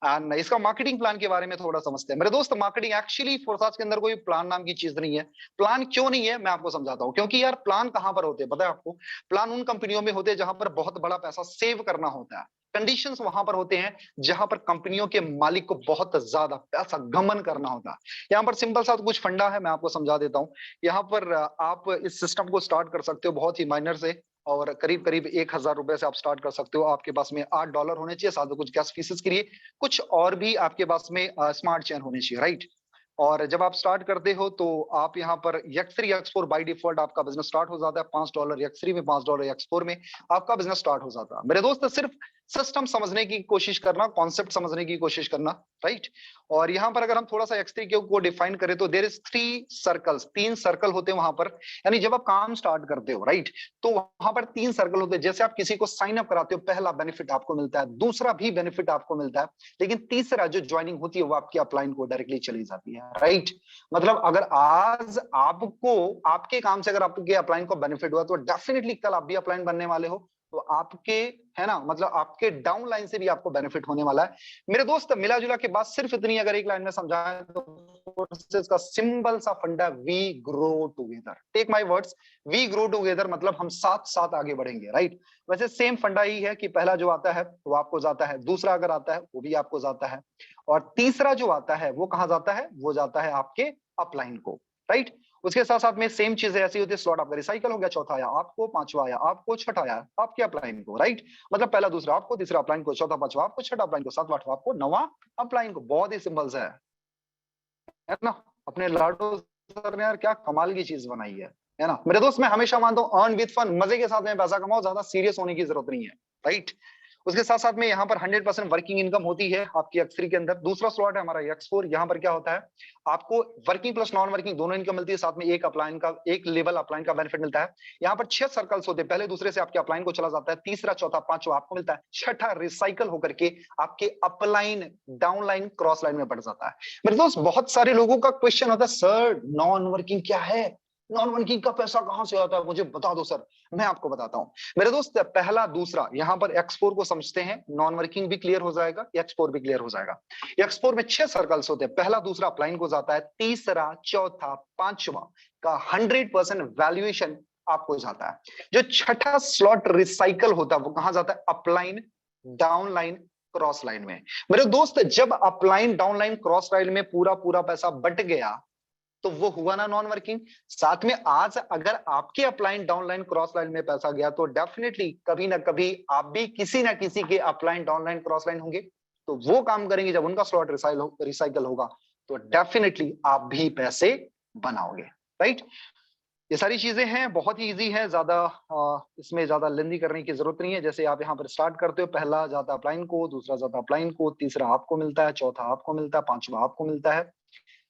एंड इसका मार्केटिंग प्लान के बारे में थोड़ा समझते हैं। मेरे दोस्त मार्केटिंग एक्चुअली फोरसाज के अंदर कोई प्लान नाम की चीज नहीं है। प्लान क्यों नहीं है मैं आपको समझाता हूँ, क्योंकि यार प्लान कहां पर होते हैं पता है आपको? प्लान उन कंपनियों में होते हैं जहां पर बहुत बड़ा पैसा सेव करना होता है। कंडीशंस वहां पर होते हैं जहां पर कंपनियों के मालिक को बहुत ज्यादा पैसा गमन करना होता है। यहाँ पर सिंपल सा कुछ फंडा है, मैं आपको समझा देता हूँ। यहाँ पर आप इस सिस्टम को स्टार्ट कर सकते हो बहुत ही माइनर से, और करीब करीब 1000 रुपए से आप स्टार्ट कर सकते हो। आपके पास में $8 होने चाहिए, साथ में कुछ गैस फीसेस के लिए कुछ और भी आपके पास में स्मार्ट चेन होनी चाहिए, राइट। और जब आप स्टार्ट करते हो तो आप यहाँ पर X3 X4 बाय डिफॉल्ट आपका बिजनेस स्टार्ट हो जाता है। $5 X3 में, $5 X4 में आपका बिजनेस स्टार्ट हो जाता है। मेरे दोस्त सिर्फ सिस्टम समझने की कोशिश करना, कॉन्सेप्ट समझने की कोशिश करना, राइट। और यहाँ पर अगर हम थोड़ा सा X3 को डिफाइन करें तो देयर इज 3 सर्कल्स, 3 सर्कल होते हैं वहां पर। यानी जब आप काम स्टार्ट करते हो, राइट, तो वहां पर 3 सर्कल होते हैं। जैसे आप किसी को साइन अप कराते हो, पहला बेनिफिट आपको मिलता है, दूसरा भी बेनिफिट आपको मिलता है, लेकिन तीसरा जो ज्वाइनिंग होती है वो आपकी अपलाइन को डायरेक्टली चली जाती है, राइट। मतलब अगर आज आपको आपके काम से अगर आपके अपलाइन को बेनिफिट हुआ तो डेफिनेटली कल आप भी अपलाइन बनने वाले हो, तो आपके, है ना, मतलब आपके डाउन लाइन से भी आपको बेनिफिट होने वाला है। मेरे दोस्त मिला जुला के बाद सिर्फ इतनी अगर एक लाइन में समझाएं तो फोर्सेस का सिंबल सा फंडा we grow together. Take my words, we grow together मतलब हम साथ साथ आगे बढ़ेंगे, राइट। वैसे सेम फंडा ही है कि पहला जो आता है वो आपको जाता है, दूसरा अगर आता है वो भी आपको जाता है, और तीसरा जो आता है वो कहां जाता है, वो जाता है आपके अपलाइन को, राइट। उसके साथ साथ में सेम चीजें ऐसी होती है, स्लॉट आपका रिसाइकल हो गया, चौथा आया आपको, पांचवा आया आपको, छठा आया आपके अपलाइन को, राइट। मतलब पहला दूसरा आपको, तीसरा अपलाइन को, चौथा पांचवा आपको, छठा अपलाइन को, सातवां आठवां आपको, नवा अपलाइन को। बहुत ही सिंपल सा है ना। अपने लाडो सर ने यार क्या कमाल की चीज बनाई है ना। मेरे दोस्त मैं हमेशा मानता हूँ अर्न विद फन, मजे के साथ में पैसा कमाओ, ज्यादा सीरियस होने की जरूरत नहीं है, राइट। उसके साथ साथ में यहाँ पर 100% वर्किंग इनकम होती है आपकी X3 के अंदर। दूसरा स्लॉट है हमारा X4, यहाँ पर क्या होता है, आपको वर्किंग प्लस नॉन वर्किंग दोनों इनकम मिलती है, साथ में एक अपलाइन का, एक लेवल अपलाइन का बेनिफिट मिलता है। यहाँ पर 6 सर्कल्स होते हैं, पहले दूसरे से आपके अपलाइन को चला जाता है, तीसरा चौथा पांचवा आपको मिलता है, छठा रिसाइकल होकर के आपके upline down line cross line में बढ़ जाता है। मेरे दोस्त बहुत सारे लोगों का क्वेश्चन होता है, सर नॉन वर्किंग क्या है, नॉन वर्किंग का पैसा कहां से आता है, मुझे बता दो सर। मैं आपको बताता हूं मेरे दोस्त, पहला दूसरा यहाँ पर X4 को समझते हैं, नॉन वर्किंग भी क्लियर हो जाएगा, X4 भी क्लियर हो जाएगा। X4 में 6 सर्कल्स होते हैं, पहला दूसरा अपलाइन को जाता है, तीसरा चौथा पांचवा का 100% वैल्यूएशन आपको जाता है। जो छठा स्लॉट रिसाइकल होता है वो कहां जाता है, upline down line cross line में। मेरे दोस्त जब upline down line cross line में पूरा पूरा पैसा बट गया तो वो हुआ ना नॉन वर्किंग। साथ में आज अगर आपके अपलाइन डाउनलाइन क्रॉस लाइन में पैसा गया तो डेफिनेटली कभी ना कभी आप भी किसी ना किसी के अपलाइन डाउनलाइन क्रॉस लाइन होंगे, तो वो काम करेंगे जब उनका स्लॉट रिसाइकल होगा, तो डेफिनेटली आप भी पैसे बनाओगे, राइट। ये सारी चीजें हैं, बहुत ही इजी है, ज्यादा इसमें ज्यादा लेंदी करने की जरूरत नहीं है। जैसे आप यहाँ पर स्टार्ट करते हो, पहला जाता अपलाइन को, दूसरा जाता अपलाइन को, तीसरा आपको मिलता है, चौथा आपको मिलता है, पांचवा आपको मिलता है,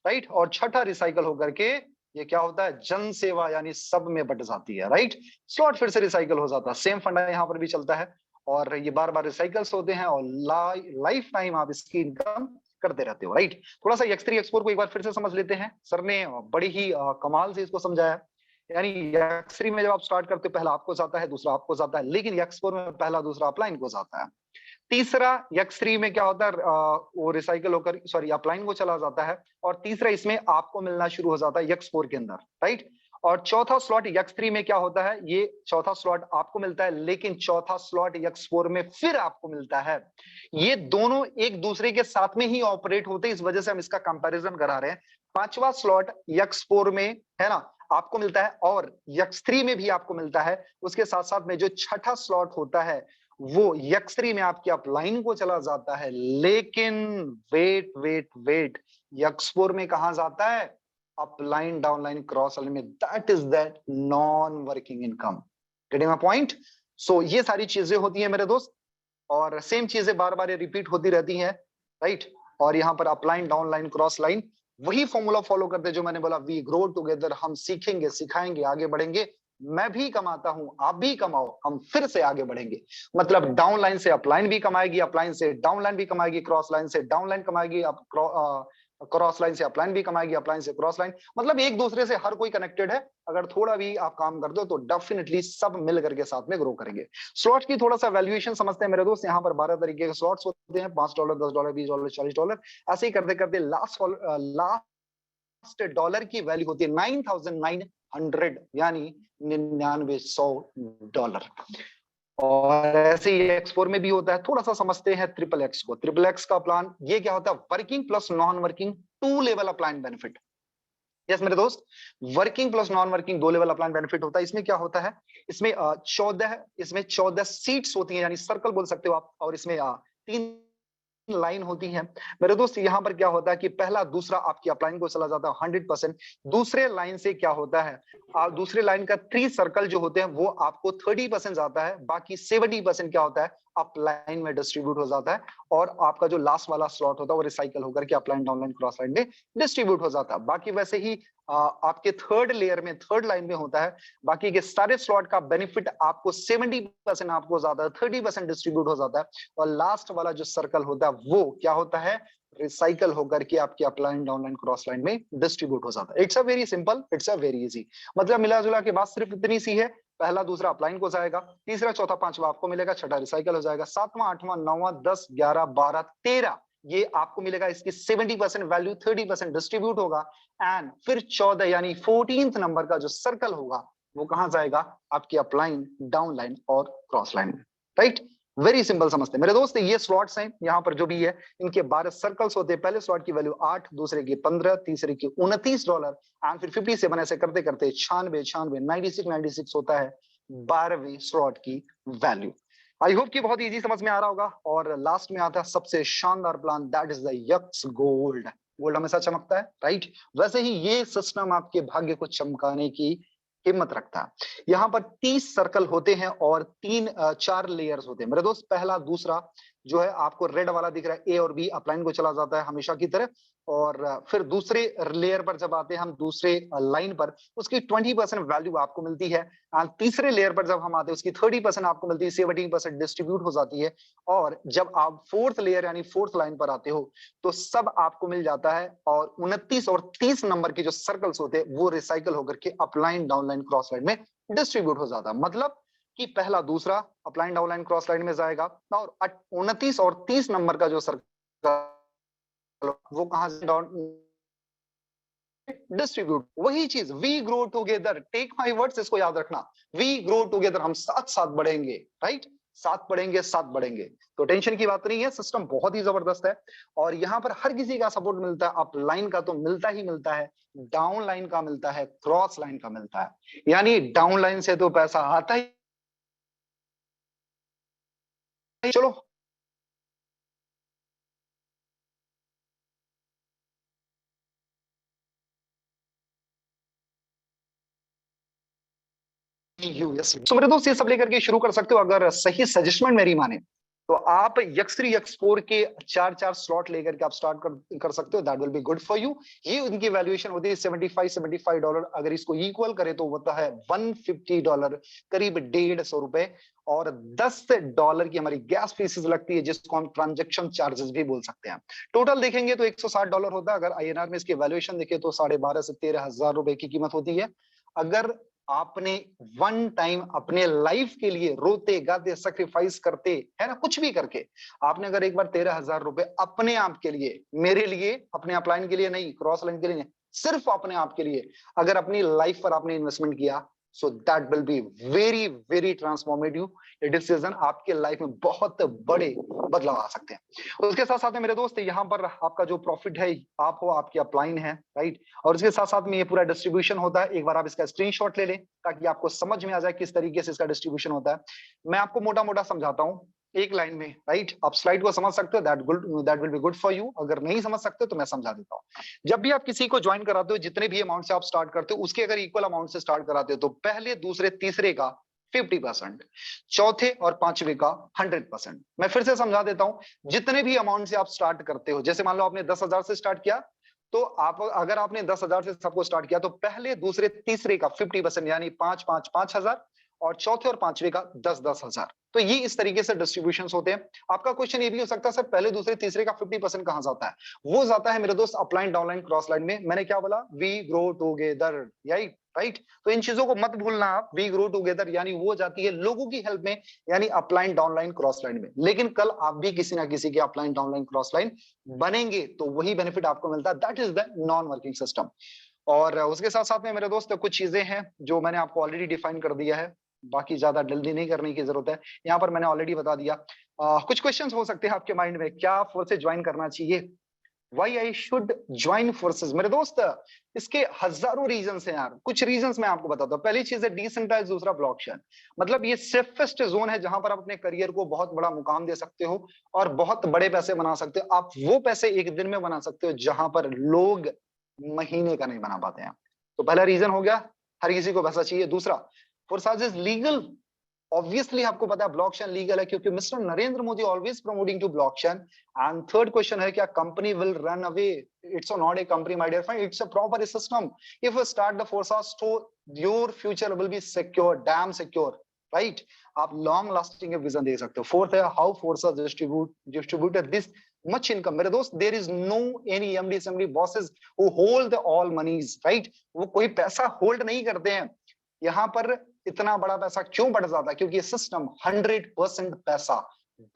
राइट। और छठा रिसाइकल होकर के ये क्या होता है, जन सेवा यानी सब में बट जाती है, राइट। स्लॉट फिर से रिसाइकल हो जाता है, सेम फंडा यहाँ पर भी चलता है, और ये बार बार रिसाइकल्स होते हैं, और लाइफ टाइम आप इसकी इनकम करते रहते हो, राइट। थोड़ा सा X3 X4 को एक बार फिर से समझ लेते हैं, सर ने बड़ी ही कमाल से इसको समझाया। यानी X3 में जब आप स्टार्ट करते हो पहला आपको जाता है, दूसरा आपको जाता है, लेकिन X4 में पहला दूसरा अपलाइन को जाता है। तीसरा X3 में क्या होता है, वो रिसाइकल होकर सॉरी अपलाइन को चला जाता है, और तीसरा इसमें आपको मिलना शुरू हो जाता है X4 के अंदर, राइट। और चौथा स्लॉट X3 में क्या होता है, ये चौथा स्लॉट आपको मिलता है, लेकिन चौथा स्लॉट X4 में फिर आपको मिलता है। ये दोनों एक दूसरे के साथ में ही ऑपरेट होते हैं, इस वजह से हम इसका कंपैरिजन करा रहे हैं। पांचवा स्लॉट X4 में है ना आपको मिलता है, और X3 में भी आपको मिलता है। उसके साथ साथ में जो छठा स्लॉट होता है वो X3 में आपकी अपलाइन को चला जाता है, लेकिन वेट वेट वेट, X4 में कहा जाता है, अपलाइन डाउनलाइन क्रॉस लाइन में। That is that non working income. Getting my point? So ये सारी चीजें होती हैं मेरे दोस्त, और सेम चीजें बार बार रिपीट होती रहती हैं, राइट। और यहाँ पर अपलाइन डाउनलाइन क्रॉस लाइन वही फॉर्मूला फॉलो करते हैं जो मैंने बोला, वी ग्रो टुगेदर। हम सीखेंगे, सिखाएंगे, आगे बढ़ेंगे। मैं भी कमाता हूं, आप भी कमाओ, हम फिर से आगे बढ़ेंगे। मतलब डाउन लाइन से अपलाइन भी कमाएगी, अपलाइन से डाउन लाइन भी कमाएगी, क्रॉस लाइन से डाउन लाइन कमाएगी, क्रॉस लाइन से अपलाइन भी कमाएगी, अपलाइन से क्रॉस लाइन। मतलब एक दूसरे से हर कोई कनेक्टेड है। अगर थोड़ा भी आप काम कर दो तो डेफिनेटली सब मिल करके साथ में ग्रो करेंगे। स्लॉट की थोड़ा सा वैल्यूएशन समझते हैं मेरे दोस्त। यहाँ पर 12 तरीके के स्लॉट्स होते हैं, $5, $10, $20, $40। ऐसे ही करते करते लास्ट डॉलर की वैल्यू होती है 9,900, यानी $9900। और ऐसे ही X4 में भी होता है। थोड़ा सा समझते हैं ट्रिपल एक्स को। ट्रिपल एक्स का प्लान ये क्या होता है, working plus non working two level upline benefit. Yes मेरे दोस्त, वर्किंग प्लस नॉन वर्किंग दो लेवल अपलाइन बेनिफिट होता है। इसमें क्या होता है, इसमें 14 सीट्स होती हैं, यानी सर्कल बोल सकते हो आप। और इसमें 3 लाइन होती है मेरे दोस्त। यहां पर क्या होता है कि पहला दूसरा आपकी अपलाइन को चला जाता है 100%। दूसरे लाइन से क्या होता है, दूसरे लाइन का 3 सर्कल जो होते हैं वो आपको 30% जाता है, बाकी 70% क्या होता है, अपलाइन में डिस्ट्रीब्यूट हो जाता है। और आपका जो लास्ट वाला स्लॉट होता है वो रिसाइकल होकर के अपलाइन डाउनलाइन क्रॉस लाइन में डिस्ट्रीब्यूट हो जाता है। बाकी वैसे ही आपके थर्ड लेयर में, थर्ड लाइन में होता है। बाकी के सारे स्लॉट का बेनिफिट आपको 70% आपको जाता है, 30% डिस्ट्रीब्यूट हो जाता है। और लास्ट वाला जो सर्कल होता है वो क्या होता है, रिसाइकल होकर के आपकी अपलाइन डाउनलाइन क्रॉस लाइन में डिस्ट्रीब्यूट हो जाता है। It's a very simple, it's a very easy. मतलब मिला जुला के बात सिर्फ इतनी सी है, पहला दूसरा अपलाइन को जाएगा, तीसरा चौथा पांचवा आपको मिलेगा, छठा रिसाइकल हो जाएगा, सातवां आठवां नौवां 10 11 12 13 ये आपको मिलेगा। इसकी 70% वैल्यू 30% डिस्ट्रीब्यूट होगा। एंड फिर 14 यानी 14th नंबर का जो सर्कल होगा वो कहां जाएगा, आपकी अपलाइन डाउनलाइन और क्रॉस लाइन में, राइट। वेरी सिंपल समझते हैं मेरे दोस्त। ये स्लॉट्स हैं यहाँ पर जो भी है, इनके 12 सर्कल्स होते हैं। पहले स्लॉट की वैल्यू 8, दूसरे की 15, तीसरे की $29, एंड फिर 57 ऐसे करते करते 96 96 होता है 12वीं स्लॉट की वैल्यू। आई होप कि बहुत इजी समझ में आ रहा होगा। और लास्ट में आता है सबसे शानदार plan, that is the x gold. Gold हमेशा चमकता है, राइट। वैसे ही ये सिस्टम आपके भाग्य को चमकाने की हिम्मत रखता है। यहाँ पर 30 सर्कल होते हैं और 4 लेयर्स होते हैं मेरे दोस्त। पहला दूसरा जो है आपको रेड वाला दिख रहा है, ए और बी अपलाइन को चला जाता है हमेशा की तरह। और फिर दूसरे लेयर पर जब आते हैं हम, दूसरे लाइन पर, उसकी 20% वैल्यू आपको मिलती है। तीसरे लेयर पर जब हम आते हैं उसकी 30% आपको मिलती है, 17% डिस्ट्रीब्यूट हो जाती है। और जब आप फोर्थ लेयर यानी फोर्थ लाइन पर आते हो तो सब आपको मिल जाता है। और 29 और 30 नंबर के जो सर्कल्स होते हैं वो रिसाइकल होकर के अपलाइन डाउनलाइन क्रॉस लाइन में डिस्ट्रीब्यूट हो जाता है। मतलब कि पहला दूसरा अपलाइन डाउनलाइन क्रॉस लाइन में जाएगा, और 29 और 30 नंबर का जो सर्कल वो कहां से डाउन डिस्ट्रीब्यूट। वही चीज, we grow together, take my words, इसको याद रखना। वी ग्रो टुगेदर, हम साथ साथ बढ़ेंगे, राइट। साथ बढ़ेंगे, साथ बढ़ेंगे। तो टेंशन की बात नहीं है, सिस्टम बहुत ही जबरदस्त है। और यहाँ पर हर किसी का सपोर्ट मिलता है। अप लाइन का तो मिलता ही मिलता है, डाउन लाइन का मिलता है, क्रॉस लाइन का मिलता है। यानी डाउन लाइन से तो पैसा आता ही। चलो यूएस। तो मेरे दोस्त ये सब लेकर के शुरू कर सकते हो अगर सही सजेस्टमेंट मेरी माने तो। आप X3 X4 के 4 स्लॉट लेकर के आप स्टार्ट कर सकते हो। That will be good for you. ये उनकी वैल्यूएशन होती है $75 अगर इसको इक्वल करे तो होता है $150, करीब ₹150। और $10 की हमारी गैस फीसिस लगती है, जिसको हम ट्रांजेक्शन चार्जेस भी बोल सकते हैं। टोटल देखेंगे तो $160 होता है। अगर INR में इसकी वैल्यूएशन देखे तो 12,500 से 13,000 रुपए की कीमत होती है। अगर आपने वन टाइम अपने लाइफ के लिए रोते गाते सेक्रीफाइस करते है ना, कुछ भी करके आपने अगर एक बार 13,000 रुपए अपने आप के लिए, मेरे लिए, अपने अपलाइन के लिए नहीं, क्रॉस लाइन के लिए नहीं, सिर्फ अपने आप के लिए अगर अपनी लाइफ पर आपने इन्वेस्टमेंट किया, so that will be very very transformative. ये डिसीजन आपके लाइफ में बहुत बड़े बदलाव आ सकते हैं। उसके साथ साथ में मेरे दोस्त, यहाँ पर आपका जो प्रॉफिट है, आप हो, आपकी अपलाइन है, राइट, और इसके साथ साथ में ये पूरा डिस्ट्रीब्यूशन होता है। एक बार आप इसका स्क्रीनशॉट ले लें ताकि आपको समझ में आ जाए किस तरीके से इसका डिस्ट्रीब्यूशन होता है। मैं आपको मोटा मोटा समझाता हूँ एक लाइन में, राइट। आप स्लाइड को समझ सकते हो, that will be good for you. अगर नहीं समझ सकते तो मैं समझा देता हूँ। जब भी आप किसी को ज्वाइन कराते हो, जितने भी अमाउंट से आप स्टार्ट करते हो, उसके अगर इक्वल अमाउंट से स्टार्ट कराते हो तो पहले दूसरे तीसरे का 50%, चौथे और पांचवे का 100%। मैं फिर से समझा देता हूं, जितने भी अमाउंट से आप स्टार्ट करते हो, जैसे मान लो आपने 10,000 से स्टार्ट किया, तो आप अगर आपने 10,000 से सबको स्टार्ट किया तो पहले दूसरे तीसरे का 50% यानी 5,000 और चौथे और पांचवे का 10,000। तो ये इस तरीके से डिस्ट्रीब्यूशन होते हैं। आपका क्वेश्चन ये भी हो सकता है, सर पहले दूसरे तीसरे का 50% कहां जाता है? वो जाता है मेरे दोस्त अपलाइन डाउनलाइन क्रॉस लाइन में। मैंने क्या बोला? वी ग्रो टुगेदर, यही राइट। तो इन चीजों को मत भूलना आप। वी ग्रो टुगेदर यानी वो जाती है लोगों की हेल्प में, यानी अपलाइन डाउनलाइन क्रॉस लाइन में। लेकिन कल आप भी किसी ना किसी के अपलाइन डाउनलाइन क्रॉस लाइन बनेंगे तो वही बेनिफिट आपको मिलता है, that is the non working system. और उसके साथ साथ में मेरे दोस्त कुछ चीजें हैं जो मैंने आपको ऑलरेडी डिफाइन कर दिया है, बाकी ज्यादा जल्दी नहीं करने की जरूरत है। यहाँ पर मैंने ऑलरेडी बता दिया। कुछ क्वेश्चंस हो सकते हैं आपके माइंड में, क्या फोर्सेज ज्वाइन करना चाहिए, why I should join forces? मेरे दोस्त इसके हजारों रीजंस हैं यार। कुछ रीजंस मैं आपको बताता हूँ। पहली चीज है डिसेंट्रलाइज, दूसरा ब्लॉकचेन। मतलब ये सेफेस्ट जोन है जहां पर आप अपने करियर को बहुत बड़ा मुकाम दे सकते हो और बहुत बड़े पैसे बना सकते हो। आप वो पैसे एक दिन में बना सकते हो जहां पर लोग महीने का नहीं बना पाते हैं। तो पहला रीजन हो गया, हर किसी को पैसा चाहिए। दूसरा, फोर्साज इज लीगल। ऑब्वियसली आपको पता है ब्लॉकचेन लीगल है क्योंकि mister Narendra Modi always promoting to blockchain. And third question है, क्या company will run away? It's not a company my dear friend, it's a proper system. If you start the Forsage तो your future will be secure, damn secure, right. आप long lasting vision दे सकते हो। Fourth है, how Forsage distributed this much income। मेरे दोस्त, there is no any MD SMD bosses who hold all moneys, right. वो कोई पैसा होल्ड नहीं करते हैं। यहाँ पर इतना बड़ा पैसा क्यों बढ़ जाता है? क्योंकि ये सिस्टम 100% पैसा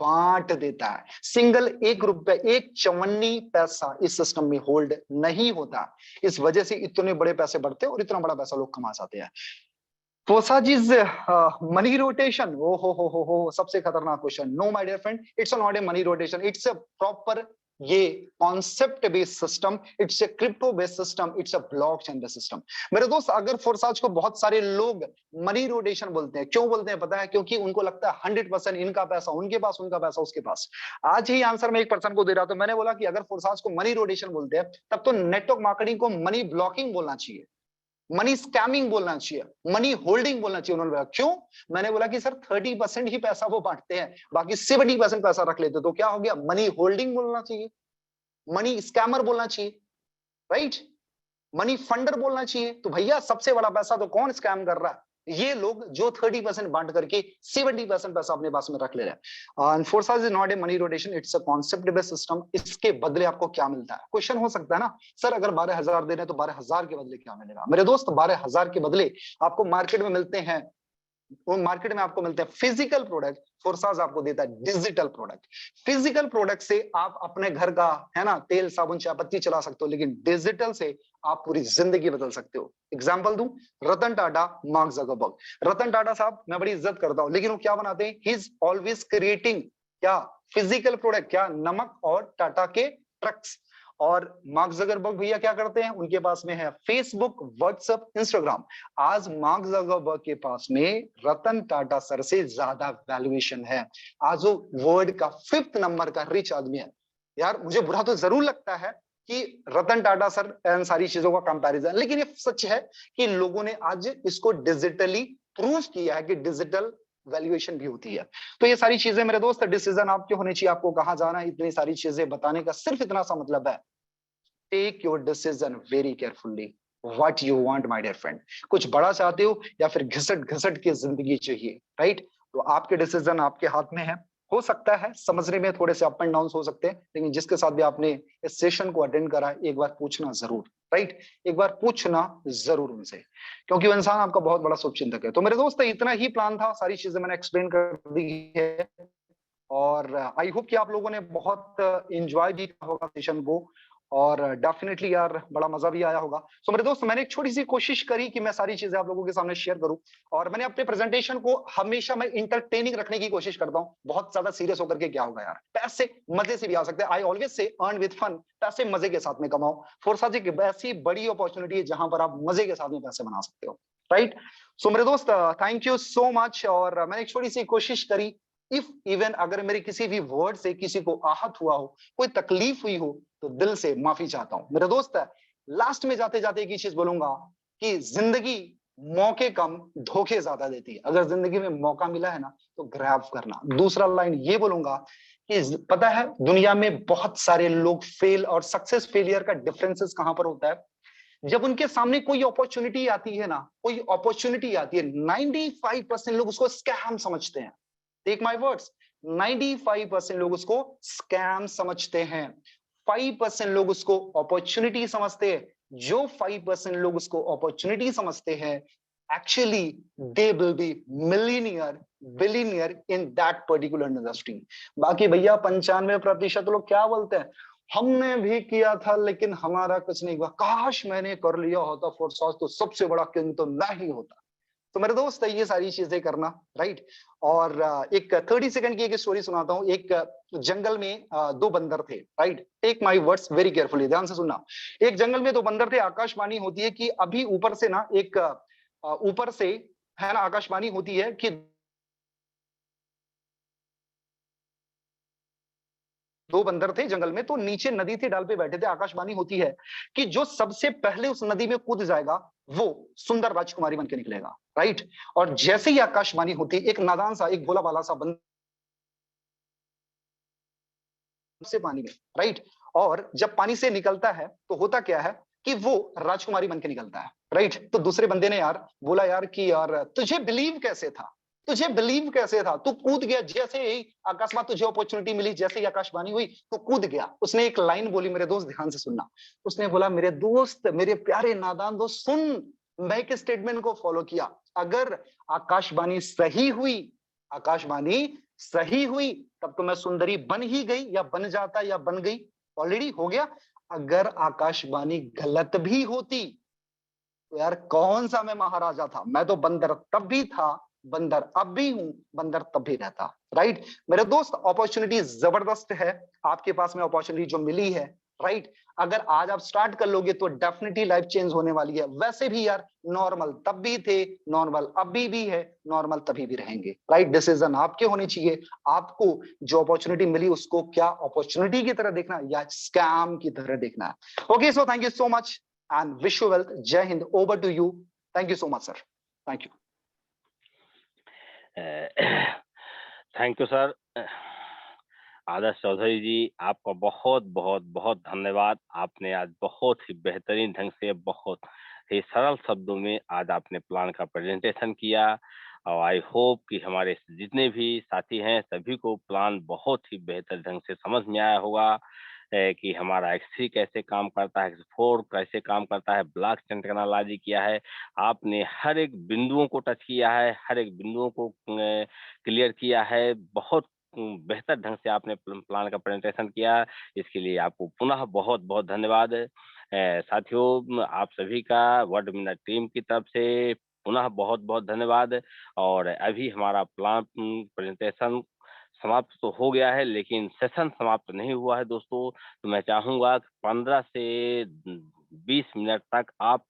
बांट देता है। सिंगल एक रुपए, एक चवन्नी पैसा इस सिस्टम में होल्ड नहीं होता। इस वजह से इतने बड़े पैसे बढ़ते हैं और इतना बड़ा पैसा लोग कमा जाते हैं। फोर्साजिज मनी रोटेशन, ओ हो, सबसे खतरनाक question. No my dear friend, it's not a money rotation, it's a proper ये concept based system, it's a crypto based system, it's a blockchain based system. मेरे दोस्त, अगर फोर्साज को बहुत सारे लोग मनी रोटेशन बोलते हैं, क्यों बोलते हैं पता है? क्योंकि उनको लगता है 100% इनका पैसा उनके पास, उनका पैसा उसके पास। आज ही आंसर मैं एक पर्सन को दे रहा था, मैंने बोला कि अगर फोर्साज को मनी रोटेशन बोलते हैं तब तो नेटवर्क मार्केटिंग को मनी ब्लॉकिंग बोलना चाहिए, मनी स्कैमिंग बोलना चाहिए, मनी होल्डिंग बोलना चाहिए। उन्होंने बोला क्यों? मैंने बोला कि सर 30% ही पैसा वो बांटते हैं, बाकी 70% पैसा रख लेते, तो क्या हो गया? मनी होल्डिंग बोलना चाहिए, मनी स्कैमर बोलना चाहिए, राइट। मनी फंडर बोलना चाहिए। तो भैया सबसे बड़ा पैसा तो कौन स्कैम कर रहा है? ये लोग जो 30% बांट करके 70% पैसा अपने पास में रख ले रहे हैं। Forsage is not a money rotation, it's a concept based system. इसके बदले आपको क्या मिलता है? क्वेश्चन हो सकता है ना, सर अगर 12,000 दे रहे हैं तो 12,000 के बदले क्या मिलेगा? मेरे दोस्त, 12,000 के बदले आपको मार्केट में मिलते हैं, वो मार्केट में आपको मिलते हैं फिजिकल प्रोडक्ट। फोर्साज आपको देता है डिजिटल प्रोडक्ट। फिजिकल प्रोडक्ट से आप अपने घर का, है ना, तेल साबुन चाय पत्ती चला सकते हो, लेकिन डिजिटल से आप पूरी जिंदगी बदल सकते हो। एग्जांपल दूं, रतन टाटा, मार्क जकरबर्ग। रतन टाटा साहब मैं बड़ी इज्जत करता हूं, लेकिन वो क्या बनाते हैं? ही इज ऑलवेज क्रिएटिंग क्या? Physical product. क्या? नमक और टाटा के ट्रक्स। और मार्क जकरबर्ग भैया क्या करते हैं? उनके पास में है फेसबुक, व्हाट्सएप, इंस्टाग्राम। आज मार्क जकरबर्ग के पास में रतन टाटा सर से ज्यादा वैल्यूएशन है। आज वो वर्ल्ड का 5th नंबर का रिच आदमी है। यार मुझे बुरा तो जरूर लगता है कि रतन टाटा सर इन सारी चीजों का कंपैरिजन, लेकिन ये सच है कि लोगों ने आज इसको डिजिटली प्रूव किया है कि डिजिटल वैल्यूएशन भी होती है। तो ये सारी चीजें मेरे दोस्त, डिसीजन आपके होने चाहिए, आपको कहां जाना है, इतनी सारी चीजें बताने का सिर्फ इतना सा मतलब है, take your decision very carefully. What you want my dear friend, कुछ बड़ा चाहते हो या फिर घिसट घिसट की जिंदगी चाहिए, राइट? तो आपके डिसीजन आपके हाथ में है। हो सकता है समझने में थोड़े से अप एंड डाउन हो सकते हैं, लेकिन जिसके साथ भी आपने इस सेशन को अटेंड करा है, एक बार पूछना जरूर, राइट? एक बार पूछना जरूर उनसे, क्योंकि वो इंसान आपका बहुत बड़ा शुभचिंतक है। तो मेरे दोस्त इतना ही प्लान था, सारी चीजें मैंने एक्सप्लेन कर दी है, और आई होप कि आप लोगों ने बहुत एंजॉय भी किया होगा सेशन को, और डेफिनेटली यार बड़ा मजा भी आया होगा। सो मेरे दोस्त, मैंने एक छोटी सी कोशिश करी कि मैं सारी चीजें आप लोगों के सामने शेयर करूं, और मैंने अपने प्रेजेंटेशन को हमेशा मैं इंटरटेनिंग रखने की कोशिश करता हूं। बहुत ज्यादा सीरियस होकर के क्या होगा यार, पैसे मजे से भी आ सकते हैं। I always say earn with fun, पैसे मजे के साथ में कमाओ। फोर्साज एक ऐसी बड़ी अपॉर्चुनिटी है जहां पर आप मजे के साथ में पैसे बना सकते हो, राइट? सो मेरे दोस्त, थैंक यू सो मच। और मैंने एक छोटी सी कोशिश करी, इफ इवन अगर मेरे किसी भी वर्ड से किसी को आहत हुआ हो, कोई तकलीफ हुई हो, तो दिल से माफी चाहता हूं। मेरे दोस्त, लास्ट में जाते जाते एक ही चीज बोलूंगा कि जिंदगी मौके कम धोखे ज्यादा देती है। अगर जिंदगी में मौका मिला है ना, तो ग्रैब करना। दूसरा लाइन ये बोलूंगा कि पता है दुनिया में बहुत सारे लोग फेल और सक्सेस फेलियर का डिफरेंसेस कहां पर होता है? जब उनके सामने कोई अपॉर्चुनिटी आती है ना, कोई अपॉर्चुनिटी आती है, 95% लोग उसको स्कैम समझते हैं। टेक माय वर्ड्स, 95% लोग उसको स्कैम समझते हैं, 5% लोग उसको अपॉर्चुनिटी समझते हैं। जो 5% लोग उसको अपॉर्चुनिटी समझते हैं, actually they will be millionaire, billionaire in that particular industry. बाकी भैया 95% लोग क्या बोलते हैं, हमने भी किया था लेकिन हमारा कुछ नहीं हुआ, काश मैंने कर लिया होता फोर्स, तो सबसे बड़ा किंग तो मैं ही होता। तो मेरे दोस्त, ये सारी चीजें करना, राइट? और एक 30 सेकंड की एक स्टोरी सुनाता हूँ। एक जंगल में दो बंदर थे, right? Take my words very carefully, ध्यान से सुनना। एक जंगल में दो बंदर थे। आकाशवाणी होती है कि अभी ऊपर से ना एक ऊपर से है ना, आकाशवाणी होती है कि दो बंदर थे जंगल में, तो नीचे नदी थी, डाल पे बैठे थे। आकाशवाणी होती है कि जो सबसे पहले उस नदी में कूद जाएगा, वो सुंदर राजकुमारी बन के निकलेगा, राइट? और जैसे ही आकाशवाणी होती, एक नादान सा, एक भोला भाला सा बंदर से पानी में, राइट? और जब पानी से निकलता है तो होता क्या है कि वो राजकुमारी बन के निकलता है, राइट? तो दूसरे बंदे ने यार बोला यार कि यार तुझे बिलीव कैसे था, तुझे बिलीव कैसे था, तू कूद गया जैसे ही अकस्मात तुझे अपॉर्चुनिटी मिली, जैसे ही आकाशवाणी हुई तो कूद गया। उसने एक लाइन बोली, मेरे दोस्त ध्यान से सुनना। उसने बोला, मेरे दोस्त, मेरे प्यारे नादान दोस्त सुन, मैं एक स्टेटमेंट को फॉलो किया। अगर आकाशवाणी सही हुई, आकाशवाणी सही हुई, तब तो मैं सुंदरी बन ही गई, या बन जाता, या बन गई, ऑलरेडी हो गया। अगर आकाशवाणी गलत भी होती, तो यार कौन सा मैं महाराजा था, मैं तो बंदर तब भी था, बंदर अब भी हूं, बंदर तब भी रहता, राइट? मेरे दोस्त, अपॉर्चुनिटी जबरदस्त है आपके पास में, अपॉर्चुनिटी जो मिली है, राइट? अगर आज आप स्टार्ट कर लोगे तो डेफिनेटली लाइफ चेंज होने वाली है। वैसे भी यार नॉर्मल तब भी थे, नॉर्मल अभी भी है, नॉर्मल तभी भी रहेंगे, राइट? डिसीजन आपके होने चाहिए। आपको जो अपॉर्चुनिटी मिली उसको क्या अपॉर्चुनिटी की तरह देखना या स्कैम की तरह देखना है। Okay, so thank you so much and wish you wealth. Jai Hind. Over to you. Thank you so much, sir. Thank you. Thank you sir. Adarsh Chaudhary ji, आपका बहुत बहुत बहुत धन्यवाद। आपने आज बहुत ही बेहतरीन ढंग से, बहुत ही सरल शब्दों में आज आपने प्लान का प्रेजेंटेशन किया, और आई होप कि हमारे जितने भी साथी हैं सभी को प्लान बहुत ही बेहतर ढंग से समझ में आया होगा, कि हमारा एक्स3 कैसे काम करता है, एक्स4 कैसे काम करता है, ब्लॉकचेन टेक्नोलॉजी किया है। आपने हर एक बिंदुओं को टच किया है, हर एक बिंदुओं को क्लियर किया है। बहुत बेहतर ढंग से आपने प्लान का प्रेजेंटेशन किया, इसके लिए आपको पुनः बहुत बहुत धन्यवाद। साथियों, आप सभी का वर्ल्ड मिनट टीम की तरफ से पुनः बहुत बहुत धन्यवाद। और अभी हमारा प्लान प्रेजेंटेशन समाप्त तो हो गया है, लेकिन सेशन समाप्त नहीं हुआ है दोस्तों। तो मैं चाहूंगा कि 15 से 20 मिनट तक आप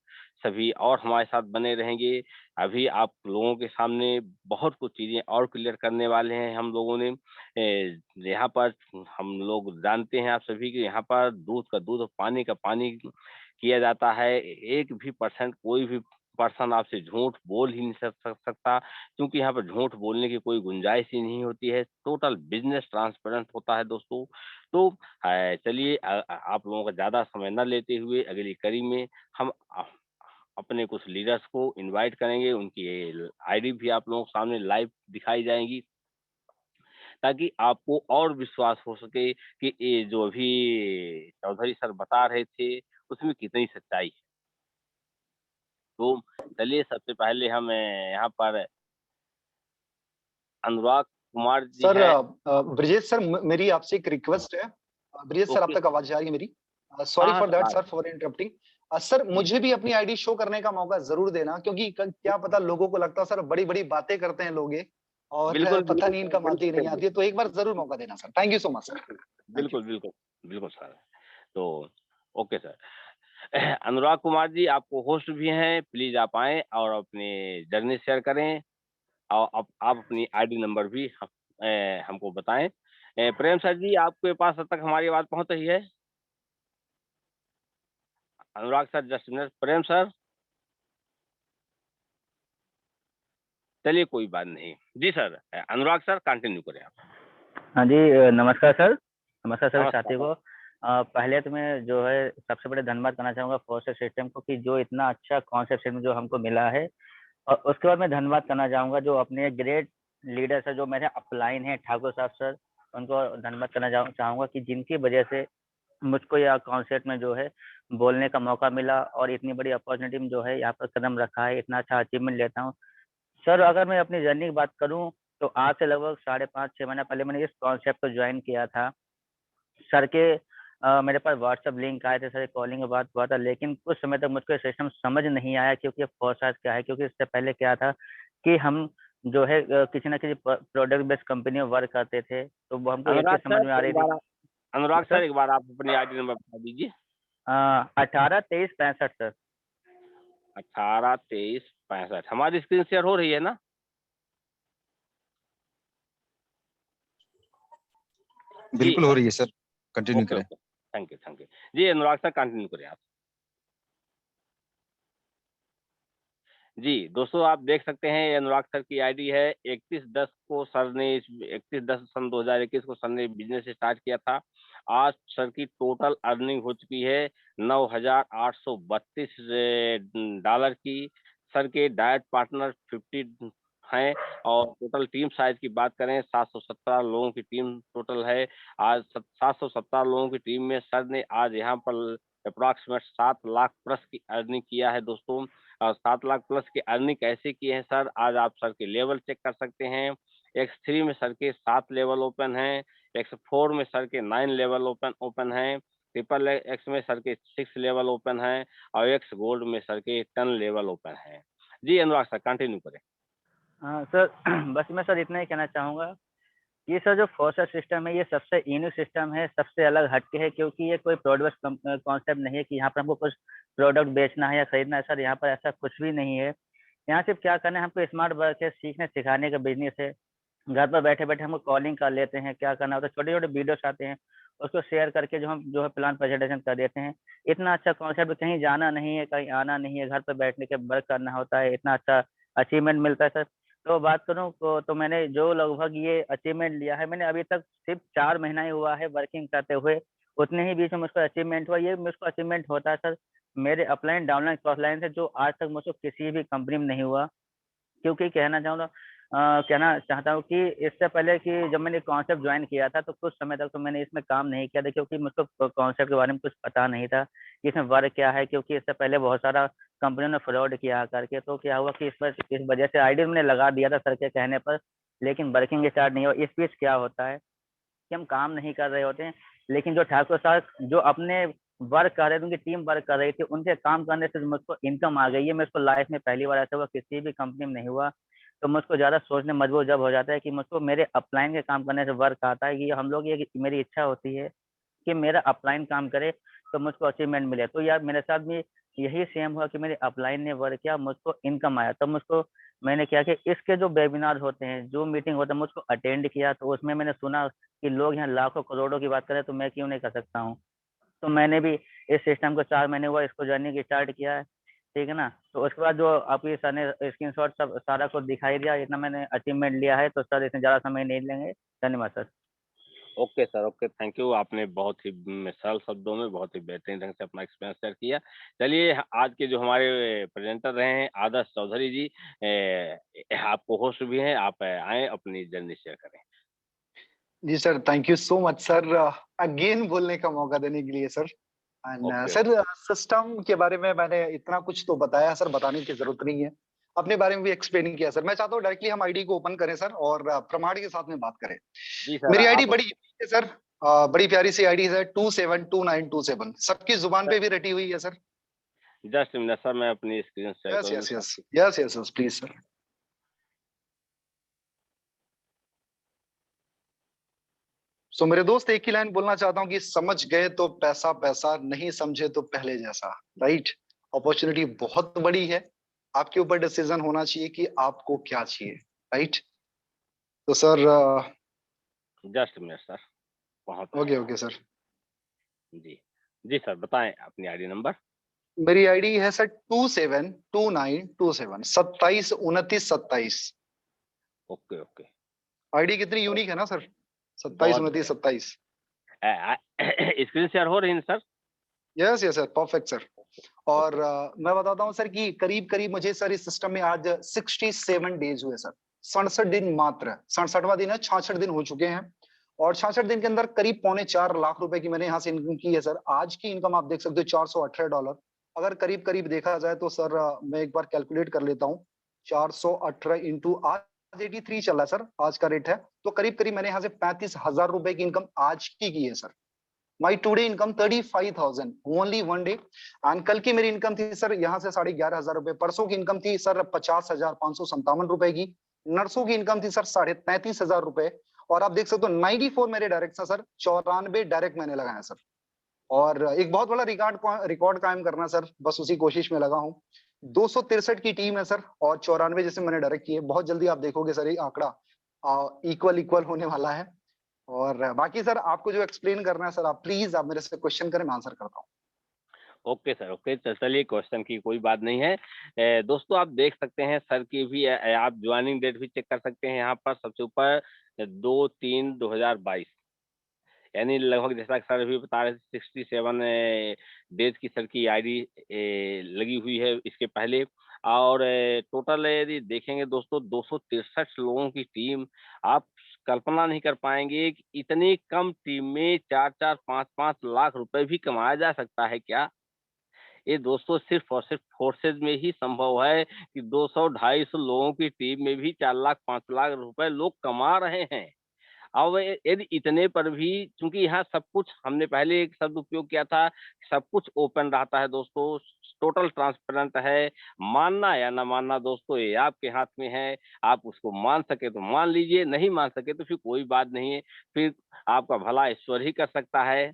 सभी और हमारे साथ बने रहेंगे। अभी आप लोगों के सामने बहुत कुछ चीजें और क्लियर करने वाले हैं हम लोगों ने। यहाँ पर हम लोग जानते हैं, आप सभी के यहाँ पर दूध का दूध और पानी का पानी किया जाता है। एक भी परसेंट कोई भी पर्सन आपसे झूठ बोल ही नहीं सकता, क्योंकि यहाँ पर झूठ बोलने की कोई गुंजाइश ही नहीं होती है। टोटल बिजनेस ट्रांसपेरेंट होता है दोस्तों। तो चलिए, आप लोगों का ज्यादा समय न लेते हुए अगली कड़ी में हम अपने कुछ लीडर्स को इनवाइट करेंगे। उनकी आईडी भी आप लोगों के सामने लाइव दिखाई जाएंगी, ताकि आपको और विश्वास हो सके कि ये जो अभी चौधरी सर बता रहे थे उसमें कितनी सच्चाई है। तो चलिए सबसे पहले हम यहाँ पर अनुराग कुमार जी सर है। ब्रिजेश सर, मेरी आपसे एक रिक्वेस्ट है। ब्रिजेश सर, आप ओके तक आवाज आ रही है मेरी? सॉरी हाँ for sir that sir, for interrupting. Sir, जी मुझे भी अपनी आईडी शो करने का मौका जरूर देना, क्योंकि क्या पता लोगों को लगता है सर बड़ी बड़ी बातें करते हैं लोग ये, और बिल्कुल पता बिल्कुल नहीं सर, इनका माती बिल्कुल नहीं आती है। तो एक बार जरूर मौका देना sir. Thank you so much sir. Thank you. बिल्कुल बिल्कुल बिल्कुल सर। तो ओके सर। अनुराग कुमार जी आपको होस्ट भी हैं, प्लीज आप आएं और अपनी जर्नी शेयर करें और आप अपनी आईडी नंबर भी हमको बताएं। प्रेम सर जी आपके पास अब तक हमारी आवाज पहुंच रही है? अनुराग सर जस्ट मिनट। प्रेम सर चलिए कोई बात नहीं। जी सर, अनुराग सर कंटिन्यू करें आप। हाँ जी, नमस्कार सर। नमस्कार सभी नमस्कार। साथी को। पहले तो मैं जो है सबसे बड़े धन्यवाद करना चाहूँगा फोस्टर सिस्टम को कि जो इतना अच्छा कॉन्सेप्ट सिस्टम जो हमको मिला है। और उसके बाद मैं धन्यवाद करना चाहूँगा जो अपने ग्रेट लीडर सर जो मेरे अपलाइन हैं ठाकुर साहब सर, उनको धन्यवाद करना चाहूँगा कि जिनकी वजह से मुझको यह कॉन्सेप्ट में जो है बोलने का मौका मिला और इतनी बड़ी अपॉर्चुनिटी में जो है यहाँ पर कदम रखा है, इतना अच्छा अचीवमेंट लेता हूँ। सर अगर मैं अपनी जर्नी की बात करूँ तो आज से लगभग 5.5-6 महीना पहले मैंने इस कॉन्सेप्ट को ज्वाइन किया था। सर के मेरे पास व्हाट्सएप लिंक आए थे, सर कॉलिंग के बाद हुआ था, लेकिन कुछ समय तक मुझको ये सिस्टम समझ नहीं आया क्योंकि फोर्साइट क्या है, क्योंकि इससे पहले क्या था कि हम जो है किसी न किसी प्रोडक्ट बेस्ड कंपनी में वर्क करते थे, तो वो हमको एक अनुराग चीज़ समझ सर में आ एक रही थी। बार अनुराग सर सर एक बार आप अपनी आईडी नंबर बता दीजिए। 18-23-65 सर। 18-23-65 हमारी स्क्रीन शेयर हो रही है ना? जी बिल्कुल हो रही है सर, कंटिन्यू ओके करें। Okay thank you ji Anurag sir continue करें आप। जी दोस्तों आप देख सकते हैं ये अनुराग सर की आईडी है। 31/10 को सर ने 31/10 सन 2021 को सर ने बिजनेस स्टार्ट किया था। आज सर की टोटल अर्निंग हो चुकी है $9,832 की। सर के डायरेक्ट पार्टनर 50 हैं और टोटल टीम साइज की बात करें 717 लोगों की टीम टोटल है। आज 717 लोगों की टीम में सर ने आज यहाँ पर अप्रॉक्सीमेट 7 लाख प्लस की अर्निंग किया है दोस्तों। 7 लाख प्लस की अर्निंग कैसे किए हैं सर? आज आप सर के लेवल चेक कर सकते हैं। X3 में सर के 7 लेवल ओपन हैं, X4 में सर के 9 लेवल ओपन हैं, ट्रिपल एक्स में सर के 6 लेवल ओपन हैं और एक्स गोल्ड में सर के 10 लेवल ओपन हैं। जी अनुराग सर कंटिन्यू करें। हाँ सर, बस मैं सर इतना ही कहना चाहूँगा ये सर जो फोस्टर सिस्टम है ये सबसे यूनिक सिस्टम है, सबसे अलग हटके है, क्योंकि ये कोई प्रोडक्ट कॉन्सेप्ट नहीं है कि यहाँ पर हमको कुछ प्रोडक्ट बेचना है या खरीदना है। सर यहाँ पर ऐसा कुछ भी नहीं है। यहाँ सिर्फ क्या करना है, हमको स्मार्ट वर्क है, सीखने सिखाने का बिजनेस है। घर पर बैठे बैठे हमको कॉलिंग कर लेते हैं, क्या करना होता है, छोटे छोटे वीडियोस आते हैं, उसको शेयर करके जो है प्लान प्रेजेंटेशन कर देते हैं। इतना अच्छा कॉन्सेप्ट, कहीं जाना नहीं है, कहीं आना नहीं है, घर पर बैठने के वर्क करना होता है, इतना अच्छा अचीवमेंट मिलता है सर। तो बात करूँ तो मैंने जो लगभग ये अचीवमेंट लिया है, मैंने अभी तक सिर्फ 4 महीना ही हुआ है वर्किंग करते हुए, उतने ही बीच में मुझको अचीवमेंट हुआ। ये मुझको अचीवमेंट होता है सर मेरे अपलाइन डाउनलाइन क्रॉसलाइन से, जो आज तक मुझको किसी भी कंपनी में नहीं हुआ। क्योंकि कहना चाहता हूँ कि इससे पहले कि जब मैंने कॉन्सेप्ट ज्वाइन किया था तो कुछ समय तक तो मैंने इसमें काम नहीं किया था, क्योंकि मुझको कॉन्सेप्ट के बारे में कुछ पता नहीं था कि इसमें वर्क क्या है, क्योंकि इससे पहले बहुत सारा कंपनियों ने फ्रॉड किया करके। तो क्या हुआ कि इस वजह से आईडी मैंने लगा दिया था सर के कहने पर, लेकिन वर्किंग स्टार्ट नहीं हुआ। इस बीच क्या होता है कि हम काम नहीं कर रहे होते हैं, लेकिन जो ठाकुर साहब जो अपने वर्क कर रहे थे, उनकी टीम वर्क कर रही थी, उनके काम करने से मुझको इनकम आ गई है। मुझको लाइफ में पहली बार ऐसा हुआ, किसी भी कंपनी में नहीं हुआ। तो मुझको ज़्यादा सोचने मजबूर जब हो जाता है कि मुझको मेरे अपलाइन के काम करने से वर्क आता है, कि हम लोग ये मेरी इच्छा होती है कि मेरा अपलाइन काम करे तो मुझको अचीवमेंट मिले। तो यार मेरे साथ भी यही सेम हुआ कि मेरे अपलाइन ने वर्क किया, मुझको इनकम आया। तब मुझको मैंने क्या कि इसके जो वेबिनार होते हैं, जो मीटिंग होता है, मुझको अटेंड किया। तो उसमें मैंने सुना कि लोग यहाँ लाखों करोड़ों की बात करें, तो मैं क्यों नहीं कर सकता हूँ। तो मैंने भी इस सिस्टम को 4 महीने हुआ इसको जर्नी की स्टार्ट किया है, ठीक है ना। तो उसके बाद जो आपकी सर ने स्क्रीनशॉट सब सारा कुछ दिखाई दिया, इतना मैंने अचीवमेंट लिया है, तो सर इसमें ज़्यादा समय नहीं लेंगे। धन्यवाद sir. Okay sir, okay thank you. आपने बहुत ही सरल शब्दों में बहुत ही बेहतरीन ढंग से अपना एक्सपीरियंस शेयर किया। चलिए आज के जो हमारे प्रेजेंटर रहे हैं आदर्श चौधरी जी, आपको होस्ट भी हैं, आप आएँ अपनी जर्नी शेयर करें। जी sir, thank you so much sir, again बोलने का मौका देने के लिए सर। ओके सर सिस्टम के बारे में मैंने इतना कुछ तो बताया सर, बताने की जरूरत नहीं है। अपने बारे में भी एक्सप्लेन किया सर। मैं चाहता हूँ डायरेक्टली हम आईडी को ओपन करें सर और प्रमाण के साथ में बात करें। जी सर मेरी आईडी आप बड़ी unique है सर। बड़ी प्यारी सी आईडी है 272927, सबकी जुबान पे भी रटी हुई है सर। जस्ट मिनट सर, मैं अपनी स्क्रीन शेयर यस करूँ यस यस ताकि yes yes yes please sir. So मेरे दोस्त एक ही लाइन बोलना चाहता हूँ कि समझ गए तो पैसा पैसा, नहीं समझे तो पहले जैसा। राइट। अपॉर्चुनिटी बहुत बड़ी है। आपके ऊपर डिसीजन होना चाहिए कि आपको क्या चाहिए। राइट। तो सर जस्ट मिनट सर पहुंच रहा ओके है। Okay sir. जी जी सर बताएं अपनी आईडी नंबर। मेरी आईडी है सर 272927, 272927। Okay okay. आईडी कितनी यूनिक है ना सर। सत्ताईस बहुत उनतीस बढ़िया। सत्ताईस स्क्रीन शेयर हो रही है sir. Yes yes sir perfect sir. और मैं बताता हूँ सर कि करीब करीब मुझे सर इस सिस्टम में आज 67 डेज हुए सर। 67 दिन मात्र, 67वां दिन है, 66 दिन हो चुके हैं। और 66 दिन के अंदर करीब ₹4.25 लाख की मैंने यहाँ से इनकम की है सर। आज की इनकम आप देख सकते हो $418। अगर करीब करीब देखा जाए तो सर मैं एक बार कैलकुलेट कर लेता हूँ। 418 इंटू आज 83 चल रहा है सर, आज का रेट है। तो करीब करीब मैंने यहाँ से ₹35,000 की इनकम आज की है sir. My today income 35,000 only one day. And कल की मेरी इनकम थी सर यहाँ से ₹11,500। परसों की इनकम थी सर ₹50,557 की। नर्सों की इनकम थी सर ₹33,500। और आप देख सकते हो 94 मेरे डायरेक्ट सर, 94 डायरेक्ट मैंने लगाया सर। और एक बहुत बड़ा रिकॉर्ड कायम करना सर, बस उसी कोशिश में लगा हूँ। 263 की टीम है सर और 94 जैसे मैंने डायरेक्ट किए। बहुत जल्दी आप देखोगे सर ये आंकड़ा इक्वल इक्वल होने वाला है। और बाकी सर आपको जो एक्सप्लेन करना है सर, आप प्लीज आप मेरे से क्वेश्चन करें, मैं आंसर करता हूँ। ओके सर ओके, चलिए क्वेश्चन की कोई बात नहीं है। दोस्तों आप देख सकते हैं सर की भी आप ज्वाइनिंग डेट भी चेक कर सकते हैं यहाँ पर सबसे ऊपर 2/3/2022, यानी लगभग जैसा कि सर अभी बता रहे थे 67 डेज की सर की आईडी लगी हुई है इसके पहले। और टोटल यदि देखेंगे दोस्तों 263 लोगों की टीम। आप कल्पना नहीं कर पाएंगे कि इतनी कम टीम में 4-4 5-5 लाख रुपए भी कमाया जा सकता है क्या? ये दोस्तों सिर्फ और सिर्फ फोर्सेज में ही संभव है कि 200-250 लोगों की टीम में भी 4 लाख 5 लाख रुपए लोग कमा रहे हैं। अब यदि इतने पर भी, चूंकि यहाँ सब कुछ हमने पहले एक शब्द उपयोग किया था, सब कुछ ओपन रहता है दोस्तों, टोटल ट्रांसपेरेंट है। मानना या ना मानना दोस्तों ये आपके हाथ में है। आप उसको मान सके तो मान लीजिए, नहीं मान सके तो फिर कोई बात नहीं है, फिर आपका भला ईश्वर ही कर सकता है।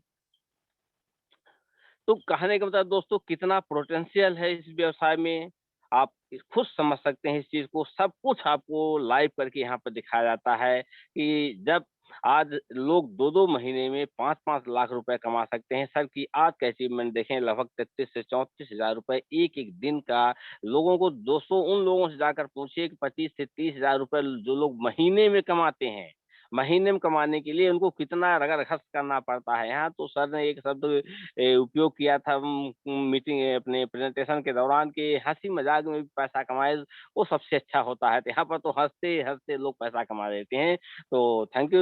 तो कहने का मतलब दोस्तों कितना पोटेंशियल है इस व्यवसाय में, आप खुद समझ सकते हैं इस चीज को। सब कुछ आपको लाइव करके यहाँ पर दिखाया जाता है कि जब आज लोग 2-2 महीने में 5-5 लाख रुपए कमा सकते हैं। सर की आज का अचीवमेंट देखें, लगभग 33 से 34 हजार रुपए एक दिन का। लोगों को दोस्तों उन लोगों से जाकर पूछिए कि 25 से 30 हजार रुपए जो लोग महीने में कमाते हैं, महीने में कमाने के लिए उनको कितना रगड़ घस करना पड़ता है। यहाँ तो सर ने एक शब्द उपयोग किया था मीटिंग अपने प्रेजेंटेशन के दौरान कि हंसी मजाक में भी पैसा कमाए वो सबसे अच्छा होता है। तो यहाँ पर तो हंसते हंसते लोग पैसा कमा लेते हैं। तो थैंक यू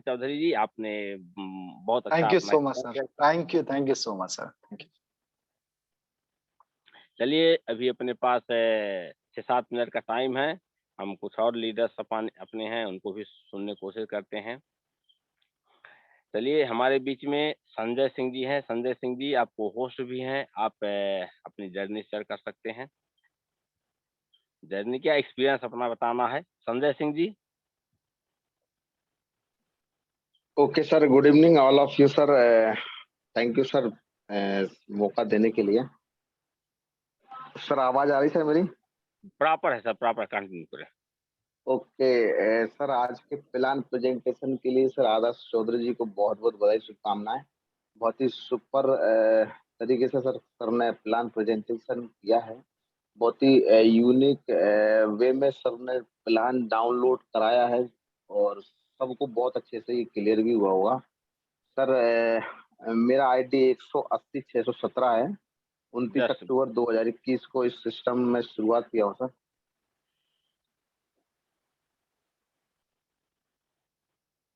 चौधरी जी, आपने बहुत अच्छा थैंक यू अपना सो much sir, experience share. Thank you so much sir, thank you. चलिए अभी अपने पास 6-7 मिनट का टाइम है। हम कुछ और लीडर्स अपने हैं उनको भी सुनने की कोशिश करते हैं। चलिए हमारे बीच में संजय सिंह जी हैं। संजय सिंह जी आपको होस्ट भी हैं, आप अपनी जर्नी शेयर कर सकते हैं। जर्नी क्या एक्सपीरियंस अपना बताना है Sanjay Singh ji. Okay sir, good evening all of you sir. Thank you sir मौका देने के लिए। सर आवाज आ रही सर मेरी? प्रॉपर है सर, प्रॉपर कंटिन्यू करें। ओके सर, आज के प्लान प्रेजेंटेशन के लिए सर आदर्श चौधरी जी को बहुत बहुत बधाई, शुभकामनाएं। बहुत ही सुपर तरीके से सर ने प्लान प्रेजेंटेशन किया है। बहुत ही यूनिक वे में सर ने प्लान डाउनलोड कराया है और सबको बहुत अच्छे से ये क्लियर भी हुआ होगा। सर मेरा आईडी 180-617 है। 29 जस्ट अक्टूबर 2021 को इस सिस्टम में शुरुआत किया हो सर।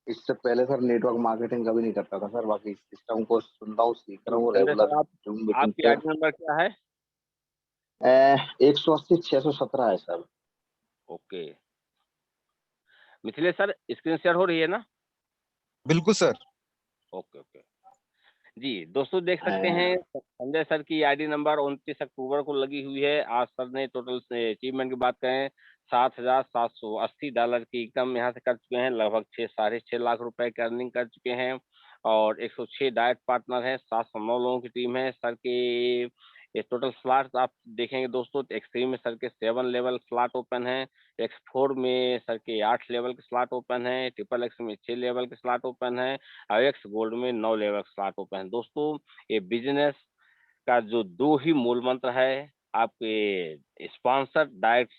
इससे पहले सर नेटवर्क मार्केटिंग कभी नहीं करता था सर, बाकी सिस्टम को सुनता हूँ, सीख रहा जी, हूँ संजय रेगुलर सर, आप जूम मीटिंग आपकी पे। आईडी नंबर क्या है? 180 617 है sir. Okay. Mithilesh sir, screen share हो रही है ना? बिल्कुल सर। Okay, okay. जी, दोस्तों देख सकते अ, हैं संजय सर की आईडी नंबर 29 अक्टूबर को लगी हुई है। आज सर ने टोटल से अचीवमेंट की बात करें, $7,780 की इनकम यहाँ से कर चुके हैं। लगभग 6 साढ़े 6 लाख रुपए की अर्निंग कर चुके हैं और 106 डायरेक्ट पार्टनर हैं, 709 लोगों की टीम है। सर के ये टोटल स्लॉट्स आप देखेंगे दोस्तों, तो X3 में सर के 7 लेवल स्लॉट ओपन हैं, X4 में सर के 8 लेवल के स्लॉट ओपन हैं, ट्रिपल X में 6 लेवल के स्लॉट ओपन हैं और एक्स गोल्ड में 9 लेवल स्लॉट ओपन है। दोस्तों, ये बिजनेस का जो 2 ही मूल मंत्र है, आपके स्पॉन्सर डायरेक्ट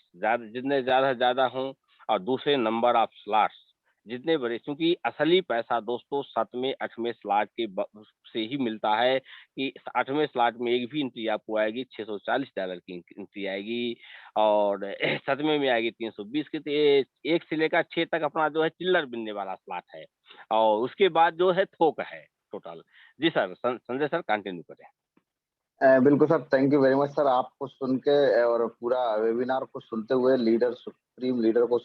जितने ज़्यादा हों और दूसरे नंबर ऑफ स्लॉट्स जितने बड़े, क्योंकि असली पैसा दोस्तों 7वें 8वें स्लॉट के से ही मिलता है कि 8वें स्लॉट में एक भी एंट्री आपको आएगी $640 की एंट्री आएगी और 7वें में आएगी 320 की। तो ये 1 से लेकर 6 तक अपना जो है चिल्लर बिनने वाला स्लॉट है और उसके बाद जो है थोक है टोटल। जी सर, संजय सर कंटिन्यू करें। बिल्कुल sir, thank you very much sir. आपको सुन के और पूरा वेबिनार को सुनते हुए, लीडर सुप्रीम लीडर को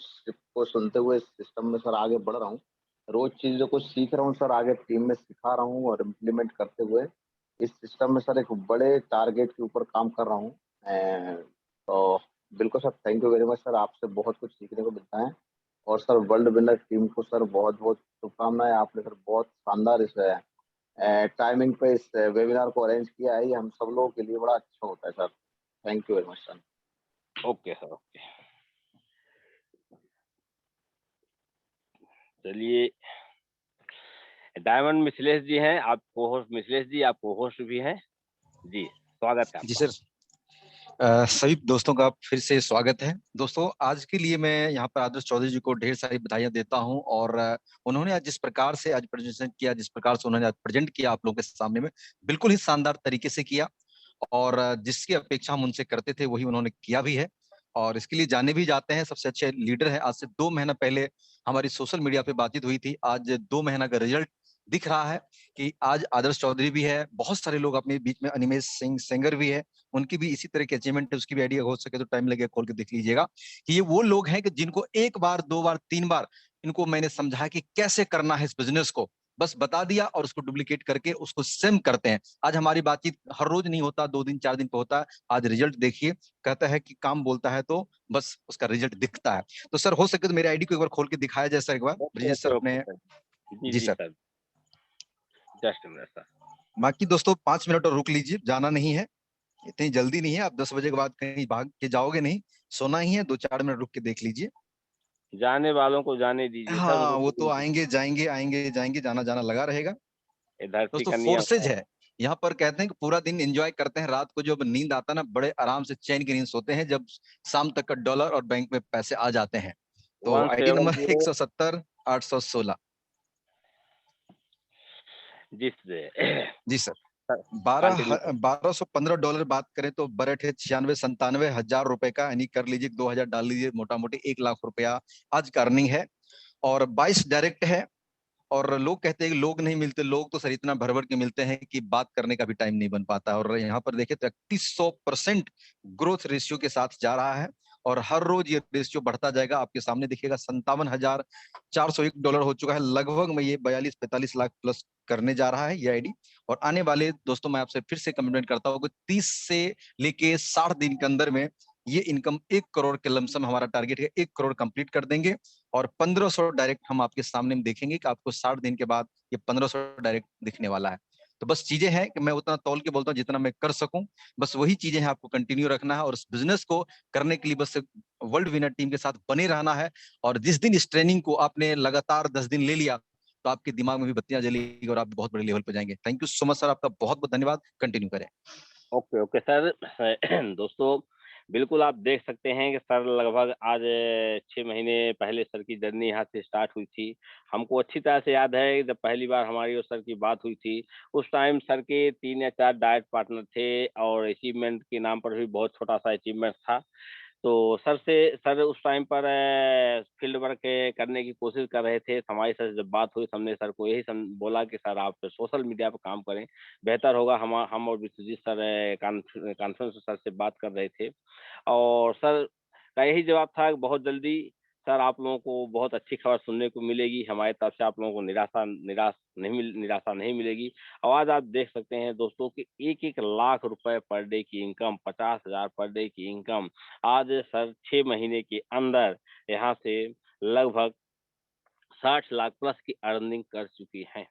सुनते हुए सिस्टम में सर आगे बढ़ रहा हूँ। रोज चीज़ों को सीख रहा हूँ सर, आगे टीम में सिखा रहा हूँ और इम्प्लीमेंट करते हुए इस सिस्टम में सर एक बड़े टारगेट के ऊपर काम कर रहा हूँ। तो बिल्कुल sir, thank you very much sir. आपसे बहुत कुछ सीखने को मिलता है और सर वर्ल्ड विनर टीम को सर बहुत-बहुत शुभकामनाएँ। आपने सर बहुत शानदार इस टाइमिंग पे इस वेबिनार को अरेंज किया है, ये हम सब लोगों के लिए बड़ा अच्छा होता है sir. Thank you very much sir. Okay sir, okay. चलिए, डायमंड मिथिलेश जी हैं, आप को-होस्ट मिथिलेश जी, आप को-होस्ट भी हैं। जी, स्वागत है जी आपका। सर। सभी दोस्तों का फिर से स्वागत है। दोस्तों, आज के लिए मैं यहाँ पर आदर्श चौधरी जी को ढेर सारी बधाइयाँ देता हूँ और उन्होंने आज जिस प्रकार से आज प्रेजेंटेशन किया, जिस प्रकार से उन्होंने आज प्रेजेंट किया आप लोगों के सामने में, बिल्कुल ही शानदार तरीके से किया और जिसकी अपेक्षा हम उनसे करते थे वही उन्होंने किया भी है और इसके लिए जाने भी जाते हैं। सबसे अच्छे लीडर है। आज से 2 महीना पहले हमारी सोशल मीडिया पे बातचीत हुई थी। आज 2 महीना का रिजल्ट दिख रहा है कि आज आदर्श चौधरी भी है, बहुत सारे लोग अपने बीच में, अनिमेश सिंह सेंगर भी है, उनकी भी इसी तरह की अचीवमेंट है, उसकी भी आइडिया हो सके तो टाइम लगेगा, खोल के देख लीजिएगा कि ये वो लोग हैं कि जिनको 1 बार 2 बार 3 बार इनको मैंने समझाया कि कैसे करना है इस बिजनेस को, बस बता दिया और उसको डुप्लीकेट करके उसको सेम करते हैं। आज हमारी बातचीत हर रोज नहीं होता, 2 दिन 4 दिन पे होता है। आज रिजल्ट देखिए, कहता है कि काम बोलता है तो बस उसका रिजल्ट दिखता है। तो सर हो सके तो मेरी आईडी को एक बार खोल के दिखाया जाए सर, एक बार okay, Brijesh sir okay, okay अपने। सर। जी, जी जी sir. Sir. Just a minute sir. बाकी दोस्तों 5 मिनट और रुक लीजिए, जाना नहीं है, इतनी जल्दी नहीं है। आप 10 बजे के बाद कहीं भाग के जाओगे नहीं, सोना ही है। 2-4 मिनट रुक के देख लीजिए। जाने वालों को जाने दीजिए सर, हाँ, वो तो उनको आएंगे जाएंगे, आएंगे जाएंगे, जाना जाना लगा रहेगा। ये धरती दोस्तों का नियम फोर्सेज है। है। यहाँ पर कहते हैं कि पूरा दिन एंजॉय करते हैं, रात को जब नींद आता है ना, बड़े आराम से चैन की नींद सोते हैं जब शाम तक का डॉलर और बैंक में पैसे आ जाते हैं। तो आईडी नंबर 170 170 816। जिससे जी सर। कंटिन्यू 1215 डॉलर बात करें तो बरट है 96-97 हजार रुपए का, यानी कर लीजिए 2,000 डाल लीजिए, मोटा मोटी 1 लाख रुपया आज का अर्निंग है और 22 डायरेक्ट है। और लोग कहते हैं कि लोग नहीं मिलते, लोग तो सर इतना भर भर के मिलते हैं कि बात करने का भी टाइम नहीं बन पाता। और यहाँ पर देखें तो 3100% ग्रोथ रेशियो के साथ जा रहा है और हर रोज ये रेशियो बढ़ता जाएगा। आपके सामने दिखेगा $57,401 हो चुका है, लगभग में ये 42-45 लाख प्लस करने जा रहा है ये आईडी। और आने वाले दोस्तों मैं आपसे फिर से कमिटमेंट करता हूँ कि 30 से लेके 60 दिन के अंदर में ये इनकम 1 करोड़ के लमसम हमारा टारगेट है, 1 करोड़ कंप्लीट कर देंगे और 1500 डायरेक्ट हम आपके सामने में देखेंगे कि आपको 60 दिन के बाद ये 1500 डायरेक्ट दिखने वाला है। तो बस चीजें हैं कि मैं उतना तौल के बोलता हूँ जितना मैं कर सकूं, बस वही चीजें हैं, आपको कंटिन्यू रखना है और इस बिजनेस को करने के लिए बस वर्ल्ड विनर टीम के साथ बने रहना है। और जिस दिन इस ट्रेनिंग को आपने लगातार 10 दिन ले लिया तो आपके दिमाग में भी बत्तियां जलेगी और आप बहुत बड़े लेवल पर जाएंगे। Thank you so much sir, आपका बहुत बहुत धन्यवाद। कंटिन्यू करें। Okay, okay sir. दोस्तों, बिल्कुल आप देख सकते हैं कि सर लगभग आज 6 महीने पहले सर की जर्नी यहाँ से स्टार्ट हुई थी। हमको अच्छी तरह से याद है जब पहली बार हमारी और सर की बात हुई थी, उस टाइम सर के 3 या 4 डायरेक्ट पार्टनर थे और अचीवमेंट के नाम पर भी बहुत छोटा-सा अचीवमेंट था। तो सर उस टाइम पर फील्ड वर्क करने की कोशिश कर रहे थे। हमारी सर से जब बात हुई, हमने सर को यही बोला कि सर आप सोशल मीडिया पे काम करें, बेहतर होगा। हम और विश्वजीत सर कॉन्फ्रेंस में सर से बात कर रहे थे और सर का यही जवाब था कि बहुत जल्दी सर आप लोगों को बहुत अच्छी खबर सुनने को मिलेगी। हमारी तरफ से आप लोगों को निराशा नहीं मिलेगी। और आज आप देख सकते हैं दोस्तों कि 1-1 लाख रुपए पर डे की इनकम, 50,000 पर डे की इनकम आज सर 6 महीने के अंदर यहाँ से लगभग 60 लाख प्लस की अर्निंग कर चुकी हैं।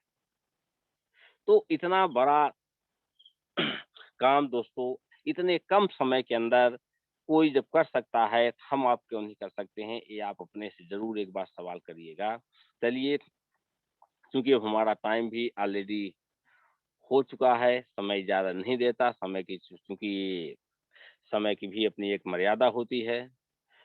तो इतना बड़ा काम दोस्तों इतने कम समय के अंदर कोई जब कर सकता है, तो हम आप क्यों नहीं कर सकते हैं? ये आप अपने से ज़रूर एक बार सवाल करिएगा। चलिए, क्योंकि अब हमारा टाइम भी ऑलरेडी हो चुका है, समय ज़्यादा नहीं देता, समय की चूँकि समय की भी अपनी एक मर्यादा होती है।